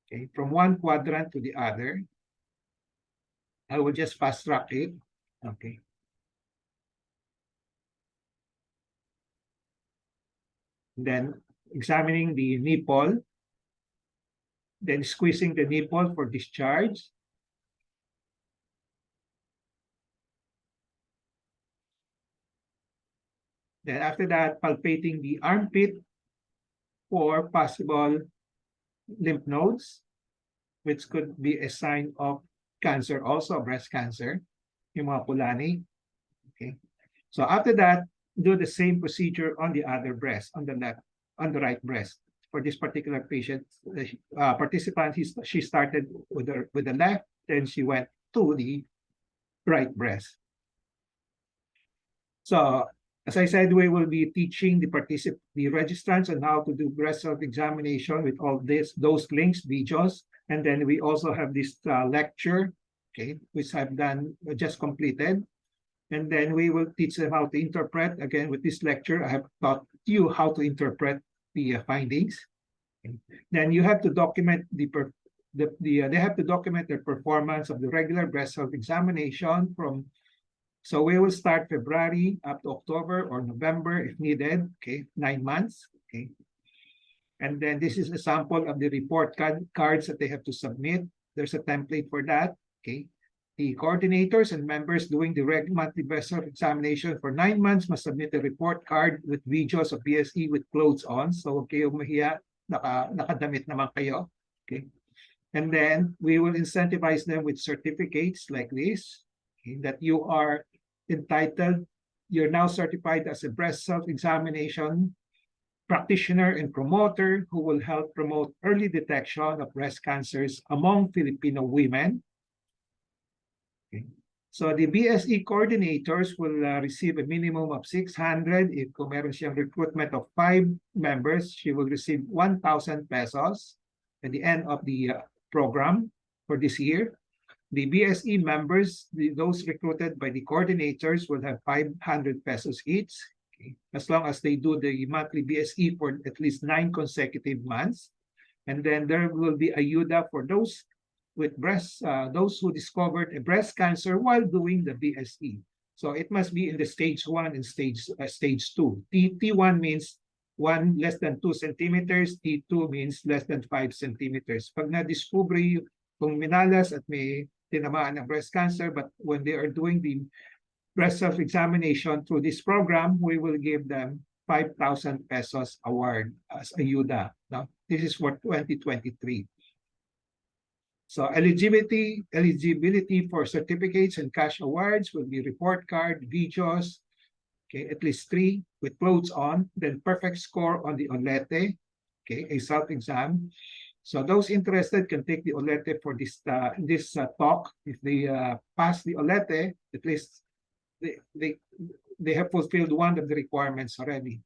okay, from one quadrant to the other. I will just fast track it. Okay. Then examining the nipple, then squeezing the nipple for discharge. Then after that, palpating the armpit for possible lymph nodes, which could be a sign of cancer, also breast cancer, yung mga pulani. Okay. So after that, do the same procedure on the other breast, on the right breast. For this particular patient, participant, she started with the left, then she went to the right breast. So as I said, we will be teaching the registrants on how to do breast self-examination with all those links, videos, and then we also have this lecture, okay, which I've just completed. And then we will teach them how to interpret. Again, with this lecture, I have taught you how to interpret the findings. Okay. Then you have to document they have to document their performance of the regular breast self-examination from. So we will start February up to October or November if needed. Okay, 9 months. Okay, and then this is a sample of the report cards that they have to submit. There's a template for that. Okay. The coordinators and members doing the monthly breast self-examination for 9 months must submit a report card with videos of BSE with clothes on. So huwag kayong mahiya, nakadamit naman kayo. Okay. And then we will incentivize them with certificates like this, okay, that you are entitled. You're now certified as a breast self-examination practitioner and promoter who will help promote early detection of breast cancers among Filipino women. Okay. So the BSE coordinators will receive a minimum of 600. If kung meron siyang recruitment of 5 members, she will receive 1,000 pesos at the end of the program for this year. The BSE members, those recruited by the coordinators, will have 500 pesos each, okay, as long as they do the monthly BSE for at least 9 consecutive months. And then there will be ayuda for those with those who discovered a breast cancer while doing the BSE. So it must be in the stage 1 and stage 2. T1 means 1 less than 2 centimeters. T2 means less than 5 centimeters. Pag na-discover kung minalas at may tinamaan ng breast cancer, but when they are doing the breast self-examination through this program, we will give them 5,000 pesos award as ayuda. Now, this is for 2023. So eligibility for certificates and cash awards will be report card, videos, okay, at least 3 with clothes on, then perfect score on the OLETE, okay, a self-exam. So those interested can take the OLETE for this talk. If they pass the OLETE, at least they have fulfilled one of the requirements already.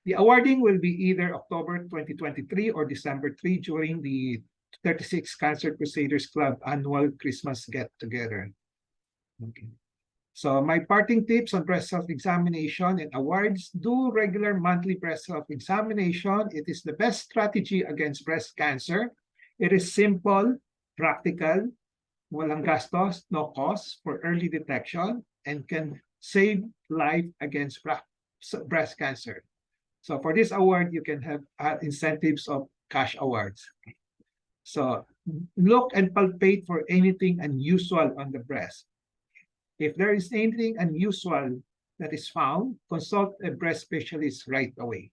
The awarding will be either October 2023 or December 3 during the 36 Cancer Crusaders Club annual Christmas get-together. Okay. So my parting tips on breast self-examination and awards: do regular monthly breast self-examination. It is the best strategy against breast cancer. It is simple, practical, walang gastos, no cost for early detection, and can save life against breast cancer. So for this award, you can have incentives of cash awards. So look and palpate for anything unusual on the breast. If there is anything unusual that is found, consult a breast specialist right away.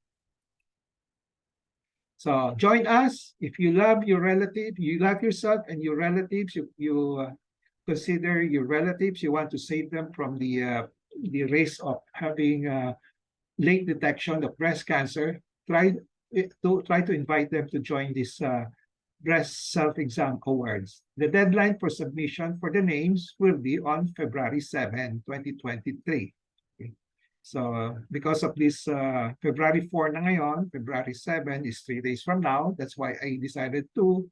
So join us. If you love your relative, you love yourself and your relatives, you consider your relatives, you want to save them from the risk of having late detection of breast cancer, try to invite them to join this breast self-exam awards. The deadline for submission for the names will be on February 7, 2023. Okay. So because of this February 4 na ngayon, February 7 is 3 days from now. That's why I decided to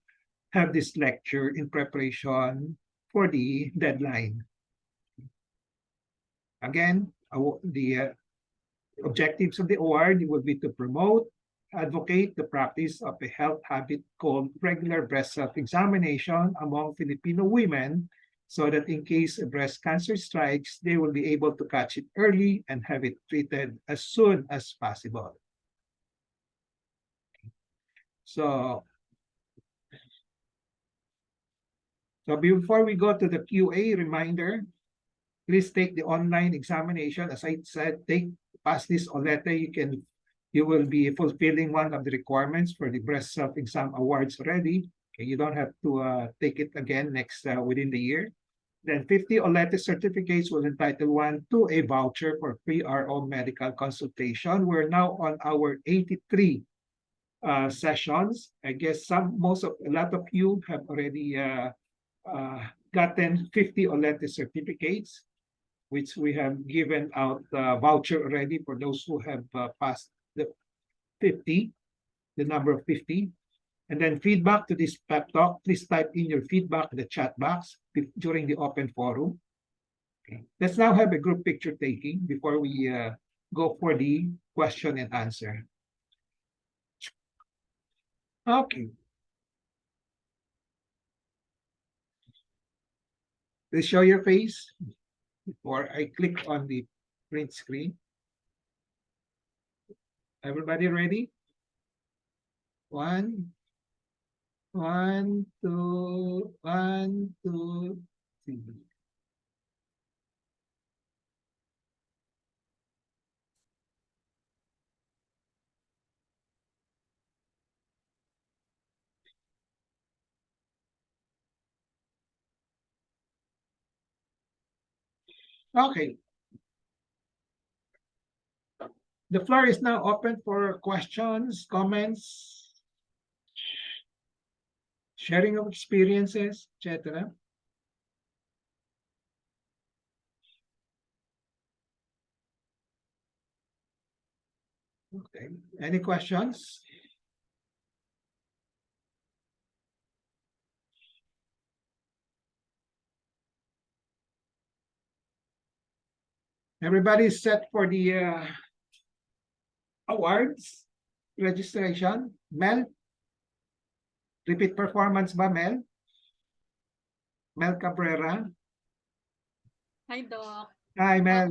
have this lecture in preparation for the deadline. Again, the objectives of the award will be to promote, advocate the practice of a health habit called regular breast self-examination among Filipino women, so that in case a breast cancer strikes, they will be able to catch it early and have it treated as soon as possible. So before we go to the QA reminder, please take the online examination. As I said, pass this OLETE. You will be fulfilling one of the requirements for the breast self-exam awards already. Okay, you don't have to take it again within the year. Then 50 OLETE certificates will entitle one to a voucher for pre-RO medical consultation. We're now on our 83 sessions. I guess a lot of you have already gotten 50 OLETE certificates, which we have given out voucher already for those who have passed the 50, the number of 50. And then feedback to this pep talk, please type in your feedback in the chat box during the open forum. Okay. Let's now have a group picture taking before we go for the question and answer. Okay. Please show your face before I click on the print screen. Everybody ready? One, two, three. Okay. The floor is now open for questions, comments, sharing of experiences, etc. Okay. Any questions? Everybody is set for the awards registration. Mel? Repeat performance ba, Mel? Mel Cabrera? Hi, Doc. Hi, Mel.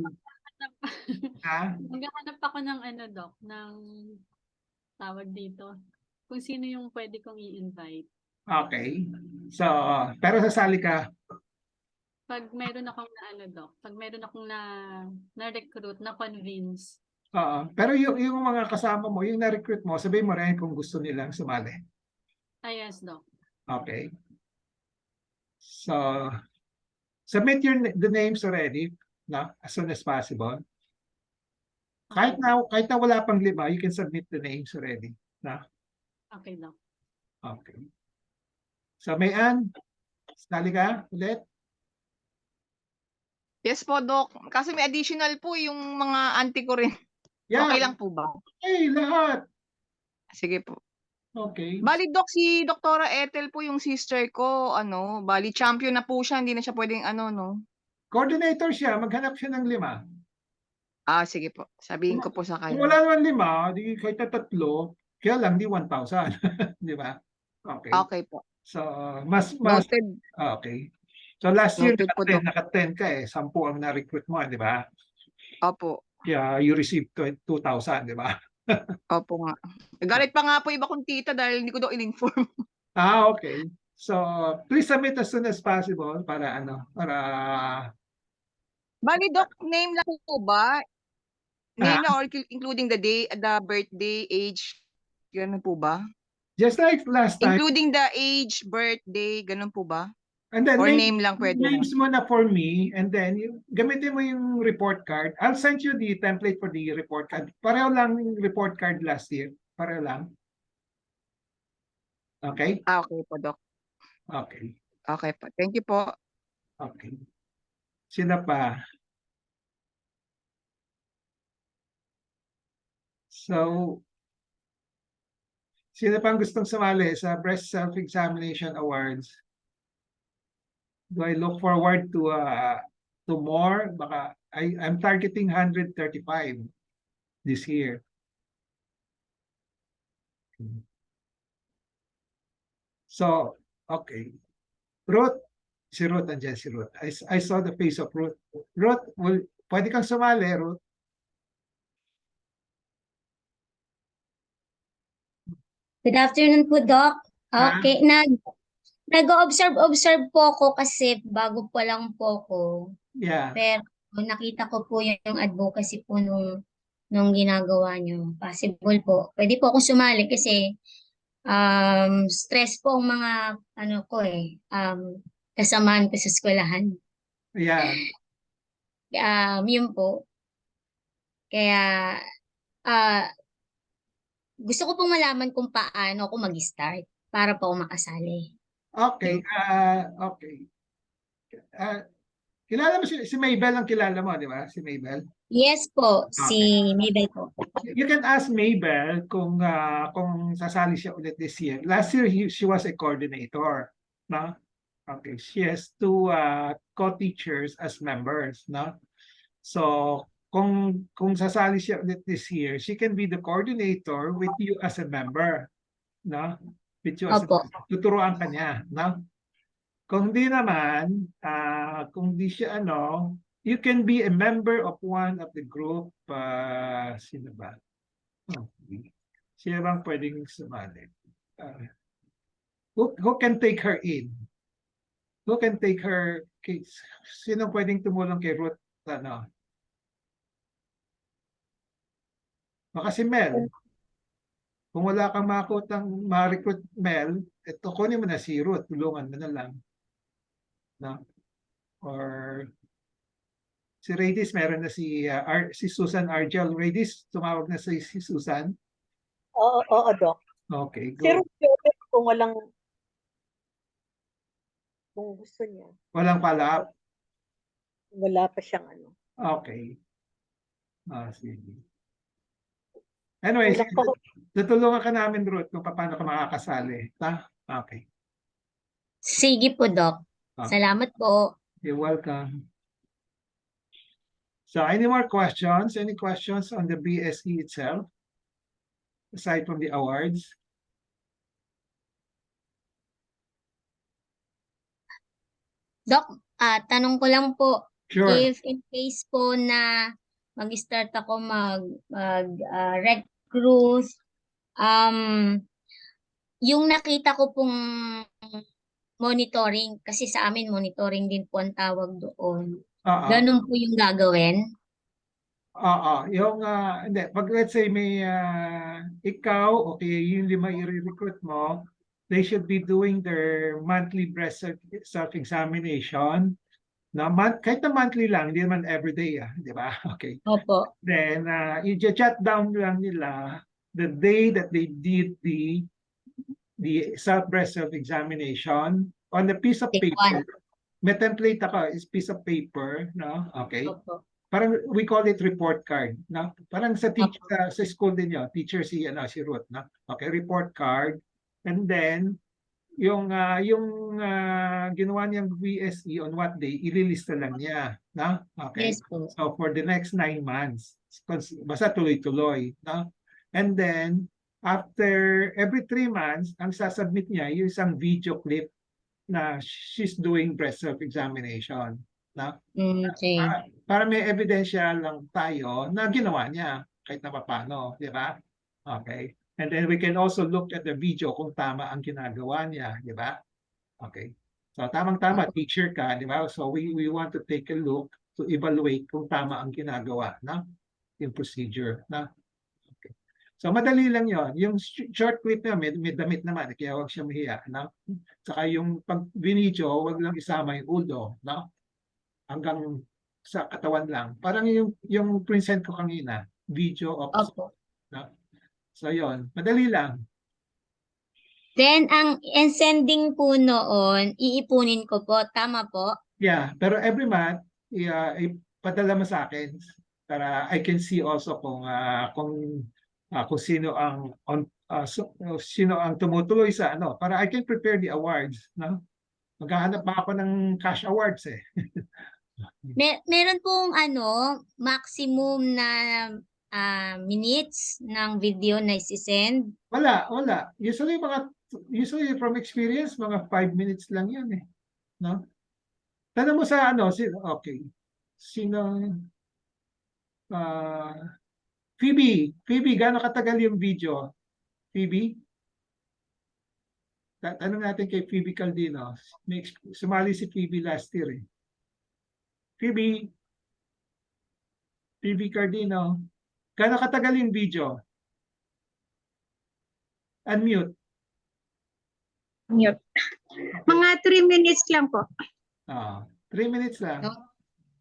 Ha? Maghahanap ako ng Doc, ng tawag dito. Kung sino yung pwede kong i-invite. Okay. So, pero sasali ka? Pag meron akong Doc, pag meron akong na-recruit, na-convince. Oo. Pero yung mga kasama mo, yung na-recruit mo, sabihin mo rin kung gusto nilang sumali. Yes, Doc. Okay. So, submit the names already, no? As soon as possible. Kahit na wala pang 5, you can submit the names already, no? Okay, Doc. Okay. So, Mayan, sali ka ulit? Yes po, Doc. Kasi may additional po yung mga auntie ko rin. Yeah, Okay lang po ba? okay, lahat. Sige po. Okay. Bali, Doc, si Doktora Ethel po yung sister ko, bali champion na po siya, hindi na siya pwedeng no? Coordinator siya, maghanap siya ng 5. Sige po. Sabihin ko po sa Kung wala kanya. naman 5, di kahit na 3, kaya lang di 1,000. Di ba? Okay. Okay po. So, mas, Noted. okay. So last year, Noted po, Doc. naka-10 ka 10 ang na-recruit mo, di ba? Opo. Kaya you received 2,000, di ba? Opo nga. Galit pa nga po iba kong tita dahil hindi ko daw in-inform. Okay. So, please submit as soon as possible para para Bali, Doc, name lang po ba? Ah. Name lang or including the day, the birthday, age, ganun po ba? just like last time. Including the age, birthday, ganun po ba? And then Or name lang pwede names lang? mo na for me, and then gamitin mo yung report card. I'll send you the template for the report card. Pareho lang yung report card last year. Pareho lang. Okay? Okay po, Doc. Okay. Okay po. Thank you po. Okay. Sino pa? So, sino pang gustong sumali sa Breast Self-Examination Awards? Do I look forward to more? Baka I'm targeting 135 this year. So, okay. Ruth, si Ruth, andyan si Ruth. I saw the face of Ruth. Ruth, pwede kang sumali, Ruth. Good afternoon po, Doc. Ha? Okay, nag-observe po ako kasi bago pa lang po ako. Yeah. Pero nakita ko po yung advocacy po nung ginagawa nyo. Possible po. Pwede po akong sumali kasi stress po ang mga kasamaan ko sa eskwelahan. Yeah. Yun po. Kaya gusto ko pong malaman kung paano ako mag-start para po ako makasali. Okay. Okay. Kilala mo si Maybell ang kilala mo, di ba? Si Maybell. Yes po, si Mabel po. You can ask Maybell kung sasali siya ulit this year. Last year she was a coordinator, no? Okay, she has 2 co-teachers as members, no? So kung sasali siya ulit this year, she can be the coordinator with you as a member, no? With you as a Opo. tuturuan ka niya, no? Kung di naman, kung di siya you can be a member of one of the group. Sino ba? Okay. Sino bang pwedeng sumali? Who can take her in? Who can take her case? Sino pwedeng tumulong kay Ruth? Baka si Mel. Kung wala kang ma-recruit Mel, ito kunin mo na si Ruth, tulungan mo na lang. No? Or si Radis, meron na si Susan Argel. Radis, tumawag na si Susan. Oo, Doc. Okay, Si good. Ruth, kung gusto niya. Walang follow-up? Wala pa siyang Okay. Sige. Anyway, Kulang pa. tutulungan ka namin, Ruth, kung paano ka makakasali. Okay. Sige po, Doc. Okay. Salamat po. You're welcome. So, any more questions? Any questions on the BSE itself? Aside from the awards? Doc, tanong ko lang po, Sure. if in case po na mag-start ako recruit, yung nakita ko pong monitoring, kasi sa amin monitoring din po ang tawag doon. Ganun po yung gagawin? Hindi, pag let's say may ikaw, okay, yung 5 i-recruit mo, they should be doing their monthly breast self-examination. Kahit na monthly lang, hindi naman everyday, di ba? Okay. Opo. Then, i-jot down lang nila the day that they did the breast self-examination on a piece of paper. May template ako, is piece of paper, no? Okay. Opo. parang we call it report card, no? Parang sa teacher sa school din yun, teacher si Ruth, no? Okay, report card. And then yung ginawa niyang VSE on what day, ililista lang niya, no? Okay. Yes po. So for the next 9 months, basta tuloy-tuloy, no? And then after every 3 months, ang sasubmit niya yung isang video clip na she's doing breast self-examination, no? Okay. Para may ebidensya lang tayo na ginawa niya kahit na paano, di ba? Okay. And then we can also look at the video kung tama ang ginagawa niya, di ba? Okay. So tamang-tama, teacher ka, di ba? So we want to take a look to evaluate kung tama ang ginagawa, no? Yung procedure, no? Okay. So madali lang yon. Yung short clip na may damit naman, kaya huwag siya mahiya, no? Saka yung pag video, huwag lang isama yung ulo, no? Hanggang sa katawan lang. Parang yung present ko kanina, video of, Opo. no? So yon, madali lang. Then, ang sending po noon, iipunin ko po. Tama po? Yeah, pero every month, ipadala mo sa akin para I can see also kung sino ang sino ang tumutuloy sa ano, para I can prepare the awards, no? Maghahanap pa ako ng cash awards eh. Meron pong maximum na minutes ng video na isi-send. Wala. Usually from experience, mga 5 minutes lang yan eh. No? Tanong mo sa okay. Sino? Phoebe, gaano katagal yung video? Phoebe? Tanong natin kay Phoebe Caldino. Sumali si Phoebe last year eh. Phoebe Cardino. Gaano katagal yung video? Unmute. Mute. Mga 3 minutes lang po. 3 minutes lang.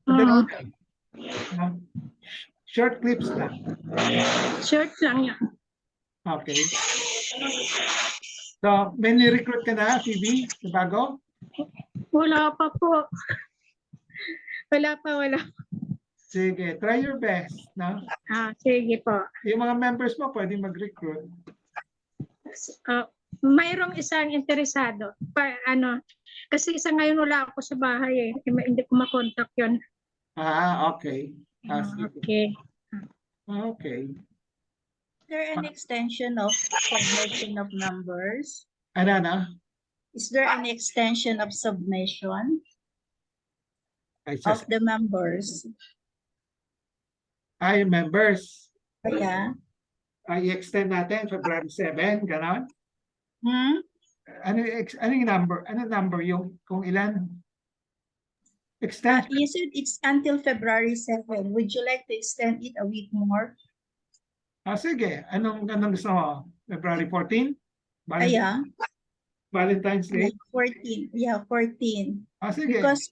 Mm, Short clips lang. short lang yan. Okay. So, may ni-recruit ka na, Phoebe? Bago? Wala pa po. Wala pa. Sige, try your best. No? Sige po. Yung mga members mo pwede mag-recruit. Mayroong isang interesado. Kasi isa ngayon wala ako sa bahay eh. Hindi ko makontak yun. Okay. Sige. Okay. Okay. Is there an extension of submission of numbers? Ano? Is there an extension of submission of the members? Members. Yeah. I-extend natin February 7, ganon? Ano yung number? Ano number yung kung ilan? Extend. You said it's until February 7. Would you like to extend it a week more? Sige. Anong gusto mo? February 14? Yeah. Valentine's Day? 14. Yeah, 14. Sige. Because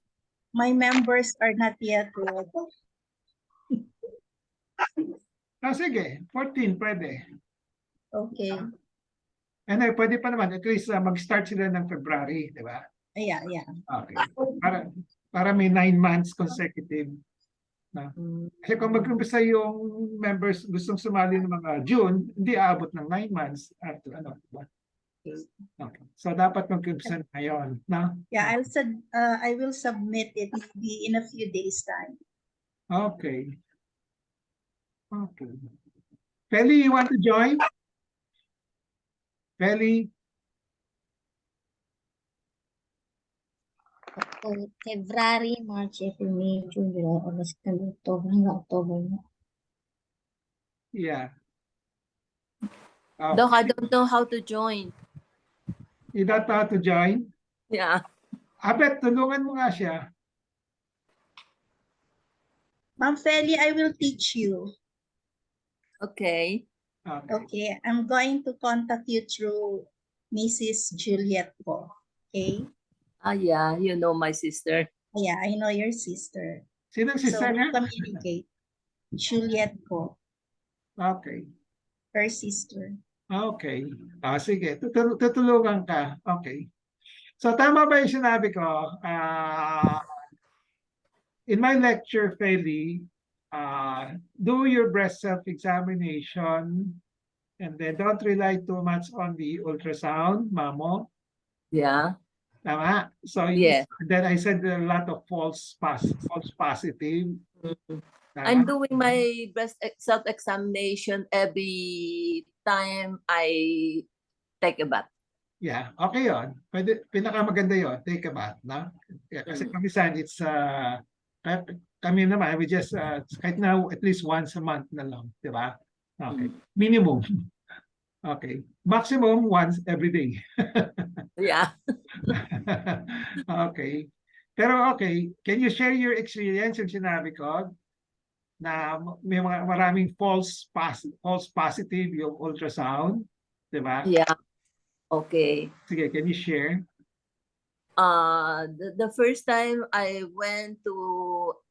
my members are not yet ready. Sige. 14 pwede. Okay. And pwede pa naman. At least mag-start sila ng February. Di ba? Yeah. Okay. Para may 9 months consecutive. Kasi kung mag-umpisa yung members gustong sumali ng mga June, hindi aabot ng 9 months after diba? Okay. So dapat mag-umpisa ngayon, no? Yeah, I will submit it maybe in a few days time. Okay. Feli, you want to join? Feli? February, March, April, May, June, July, August, September, October, hanggang October na. Yeah. Doc, I don't know how to join. You don't know how to join? Yeah. Abet, tulungan mo nga siya. Ma'am Feli, I will teach you. Okay. Okay, I'm going to contact you through Mrs. Juliet po. Okay? Yeah, you know my sister. Yeah, I know your sister. Sinong So sister we niya? communicate. Juliet po, Okay. her sister. Okay. Sige. Tutulungan ka. Okay. So, tama ba yung sinabi ko? In my lecture, Feli, do your breast self-examination, and then don't rely too much on the ultrasound, mammo. Yeah. Tama? So Yes. then I said a lot of false positive. Mm. Tama? I'm doing my breast self-examination every time I take a bath. Yeah, okay yon. Pwede, pinakamaganda yon. Take a bath, no? Yeah, kasi kamisan, it's, kami naman, we just, kahit now, at least once a month na lang, di ba? Okay. Minimum. Okay. Maximum once every day. Yeah. Okay. Pero okay, can you share your experience yung sinabi ko na may mga maraming false positive yung ultrasound, di ba? Yeah. Okay. Sige, can you share? The first time I went to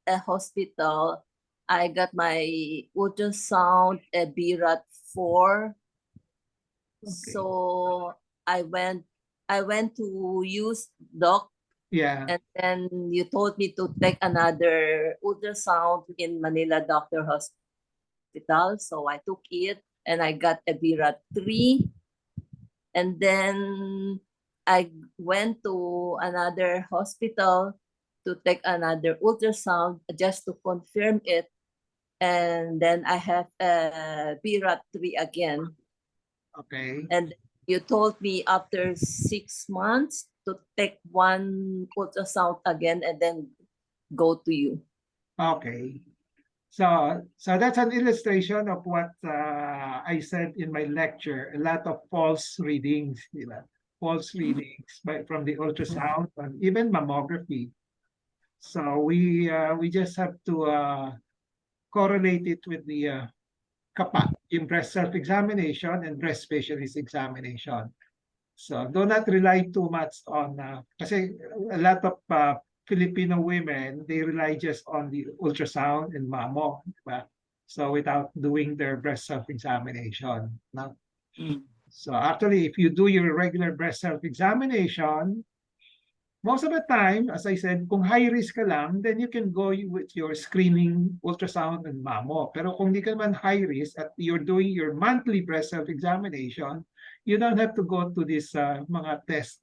a hospital, I got my ultrasound at BRAT 4. Okay. So I went to use doc, Yeah. and then you told me to take another ultrasound in Manila Doctor Hospital. So I took it and I got a BRAT 3. And then I went to another hospital to take another ultrasound just to confirm it. And then I have a BRAT 3 again. Okay. And you told me after 6 months to take one ultrasound again and then go to you. Okay. So that's an illustration of what I said in my lecture. A lot of false readings, di ba? False readings from the ultrasound and even mammography. So we just have to correlate it with the CAPA, in breast self-examination and breast specialist examination. So do not rely too much on, kasi a lot of Filipino women, they rely just on the ultrasound and mammo, diba? So without doing their breast self-examination. No? So actually, if you do your regular breast self-examination, most of the time, as I said, kung high risk ka lang, then you can go with your screening ultrasound and mammo. Pero kung di ka naman high risk at you're doing your monthly breast self-examination, you don't have to go to this mga test.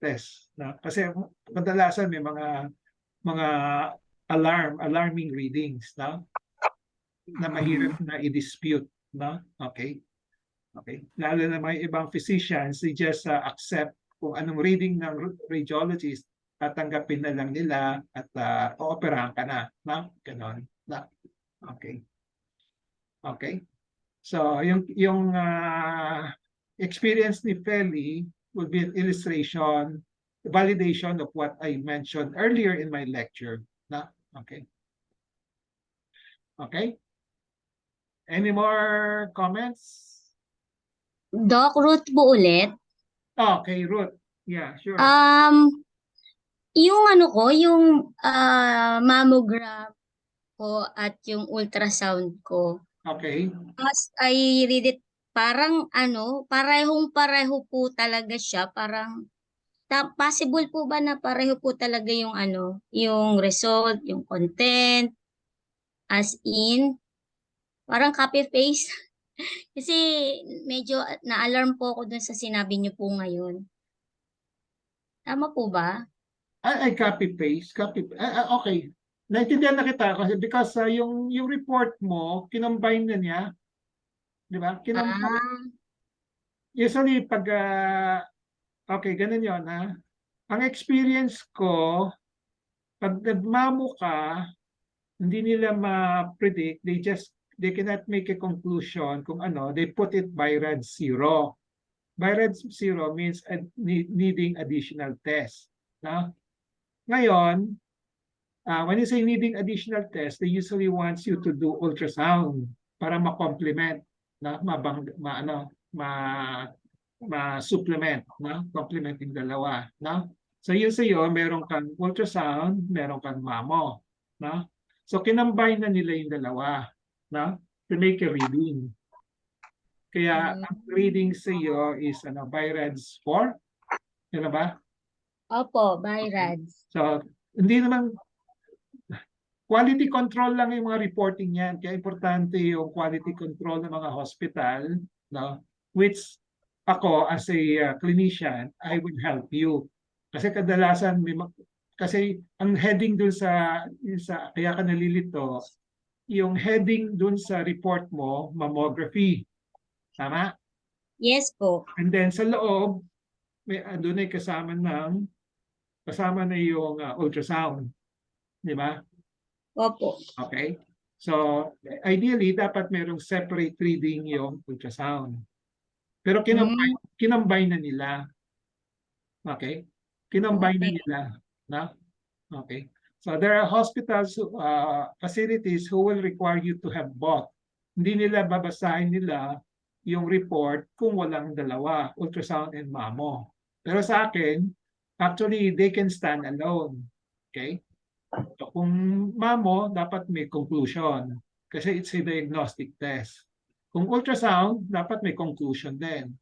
No? Kasi kadalasan may mga alarming readings, no? Na mahirap na i-dispute, no? Okay. Lalo na may ibang physicians, they just accept kung anong reading ng radiologist, tatanggapin na lang nila at ooperahan ka na, no? Ganon. No? Okay. So yung experience ni Feli will be an illustration, validation of what I mentioned earlier in my lecture. No? Okay. Any more comments? Doc, Ruth po ulit. Okay, Ruth. Yeah, sure. Yung ano ko, yung mammogram ko at yung ultrasound ko. Okay. As I read it, parang parehong-pareho po talaga siya. Parang, possible po ba na pareho po talaga yung yung result, yung content, as in, parang copy-paste. Kasi medyo na-alarm po ako dun sa sinabi niyo po ngayon. Tama po ba? I copy-paste. Okay. Naintindihan na kita kasi because yung report mo, kinombine na niya. Di ba? Usually pag, okay, ganun yun ha. Ang experience ko, pag nagmamo ka, hindi nila ma-predict, they cannot make a conclusion kung ano, they put it by red 0. By red 0 means needing additional test. No? Ngayon, when you say needing additional test, they usually want you to do ultrasound para ma-complement, ma-supplement, complement yung dalawa. No? So yun sa'yo, meron kang ultrasound, meron kang mammo. No? So kinambine na nila yung dalawa, no? To make a reading. Kaya ang reading sa iyo is by RADS 4. Ano ba? Opo, by RADS. So hindi naman Quality control lang yung mga reporting yan. Kaya importante yung quality control ng mga hospital, no? Which ako as a clinician, I will help you. Kasi kadalasan kasi ang heading dun sa kaya ka nalilito, yung heading dun sa report mo, mammography. Tama? Yes po. And then sa loob, doon ay kasama na yung ultrasound. Di ba? Opo. Okay? So, ideally, dapat merong separate reading yung ultrasound. Pero kinombine na nila. Okay? Kinombine na Okay. nila. Na? Okay? So, there are hospitals, facilities who will require you to have both. Hindi nila babasahin nila yung report kung walang dalawa, ultrasound and mammo. Pero sa akin, actually, they can stand alone. Okay? So, kung mammo, dapat may conclusion kasi it's a diagnostic test. Kung ultrasound, dapat may conclusion din.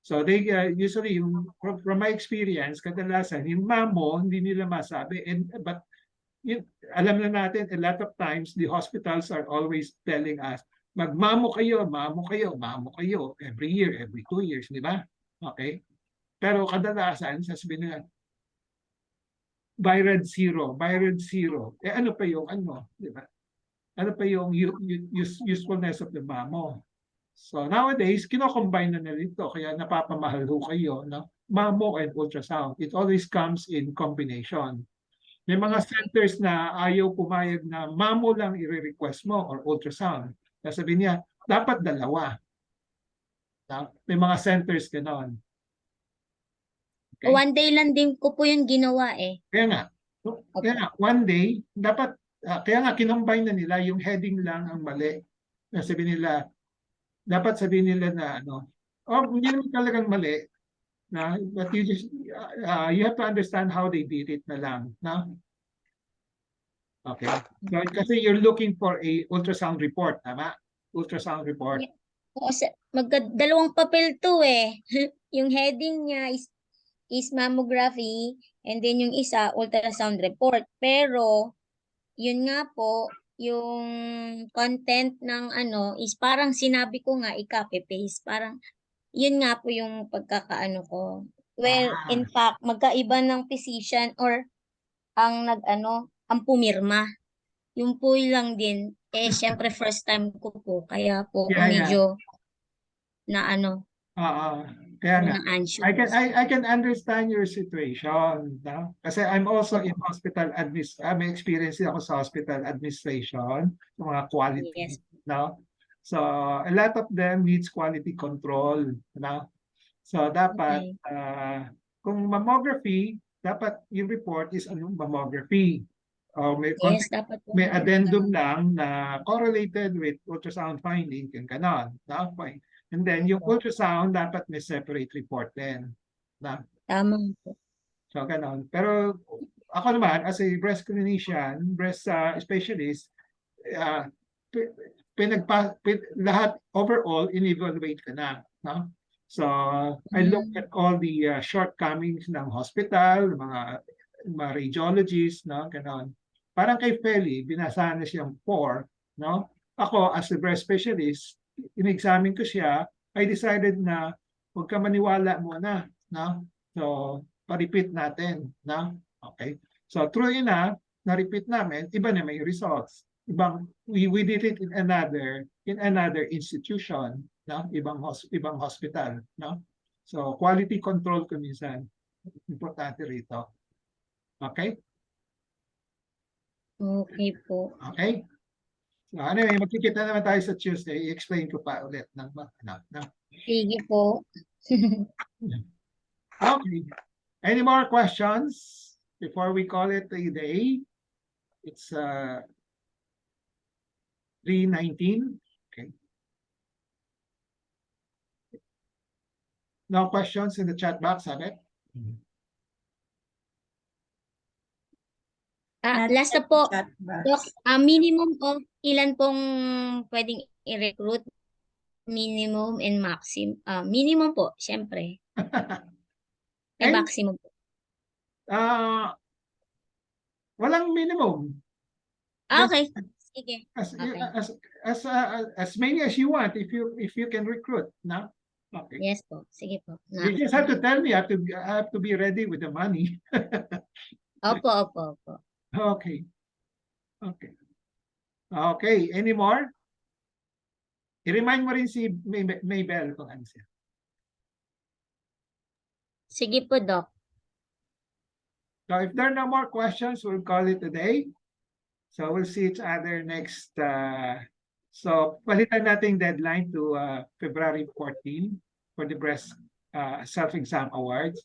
So they usually, from my experience, kadalasan, yung mammo, hindi nila masabi. But alam na natin, a lot of times, the hospitals are always telling us, magmamo kayo, mamo kayo, mamo kayo, every year, every 2 years, di ba? Okay? Pero kadalasan, sasabihin nila, Byred zero. Ano pa yung ano, di ba? Ano pa yung usefulness of the mammo? So nowadays, kino-combine na nito, kaya napapamahal ho kayo, no? Mammo and ultrasound. It always comes in combination. May mga centers na ayaw pumayag na mammo lang i-request mo or ultrasound. Sabi niya, dapat dalawa. No? May mga centers ganon. Okay? One day lang din ko po yung ginawa eh. Kaya nga, one day, dapat, kaya nga kinombine na nila, yung heading lang ang mali. Sabi nila, dapat sabihin nila na ano, hindi naman talagang mali, na, but you just, you have to understand how they did it na lang. Na? Okay. So, kasi you're looking for a ultrasound report, tama? Ultrasound report. Kasi dalawang papel to eh. Yung heading niya is mammography and then yung isa ultrasound report. Pero yun nga po, yung content ng ano is parang sinabi ko nga i-copy paste. Parang yun nga po yung pagkakaano ko. Well, in fact, magkaiba ng physician or ang ang pumirma. Yung po lang din, syempre first time ko po, kaya po medyo na Kaya nga. na-anxious. I can understand your situation, no? Kasi I'm also in hospital may experience ako sa hospital administration, mga quality, Yes. no? So a lot of them needs quality control, no? So dapat kung mammography, dapat yung report is anong mammography. Yes, dapat po. May addendum lang na correlated with ultrasound finding, yung ganon. No? And then yung ultrasound, dapat may separate report din. Na? Tama po. So, ganon. Pero ako naman, as a breast clinician, breast specialist, lahat overall, in-evaluate ka na. No? So, I look at all the shortcomings ng hospital, mga radiologists, no? Ganon. Parang kay Feli, binasahan na siyang 4, no? Ako, as a breast specialist, in-examine ko siya, I decided na huwag ka maniwala muna, no? So, pa-repeat natin, no? Okay. So, true enough, na-repeat namin, iba na may results. We did it in another institution, no? Ibang hospital, no? So, quality control ko minsan, importante rito. Okay? Okay po. Okay? So anyway, magkikita naman tayo sa Tuesday. I-explain ko pa ulit ng Sige po. Okay. Any more questions before we call it a day? It's 3:19. Okay. No questions in the chat box, Abet? Last na po, Doc, minimum of ilan pong pwedeng i-recruit? Minimum and maximum. Minimum po, syempre. May maximum po. Walang minimum. Okay. Sige. As Okay. as many as you want if you can recruit, no? Okay. Yes po. Sige po. You just have to tell me. I have to be ready with the money. Opo, opo, opo. Okay. Okay. Okay. Any more? I-remind mo rin si Maybell kung ano siya. Sige po, Doc. So if there are no more questions, we'll call it a day. So we'll see each other next. So palitan natin deadline to February 14 for the breast self-exam awards.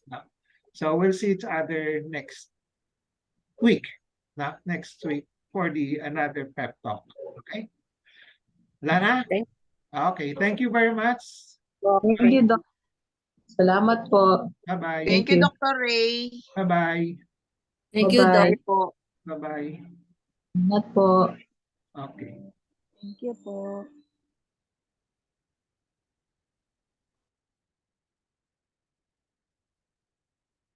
So we'll see each other next week. Next week for the another pep talk. Okay. Lana? Okay. Thank you very much. Okay. Thank you, Doc. Salamat po. Bye-bye. Thank you, Dr. Ray. Bye-bye. Thank you, Bye-bye. Doc. Po. Bye-bye. Ingat po. Okay. Thank you po.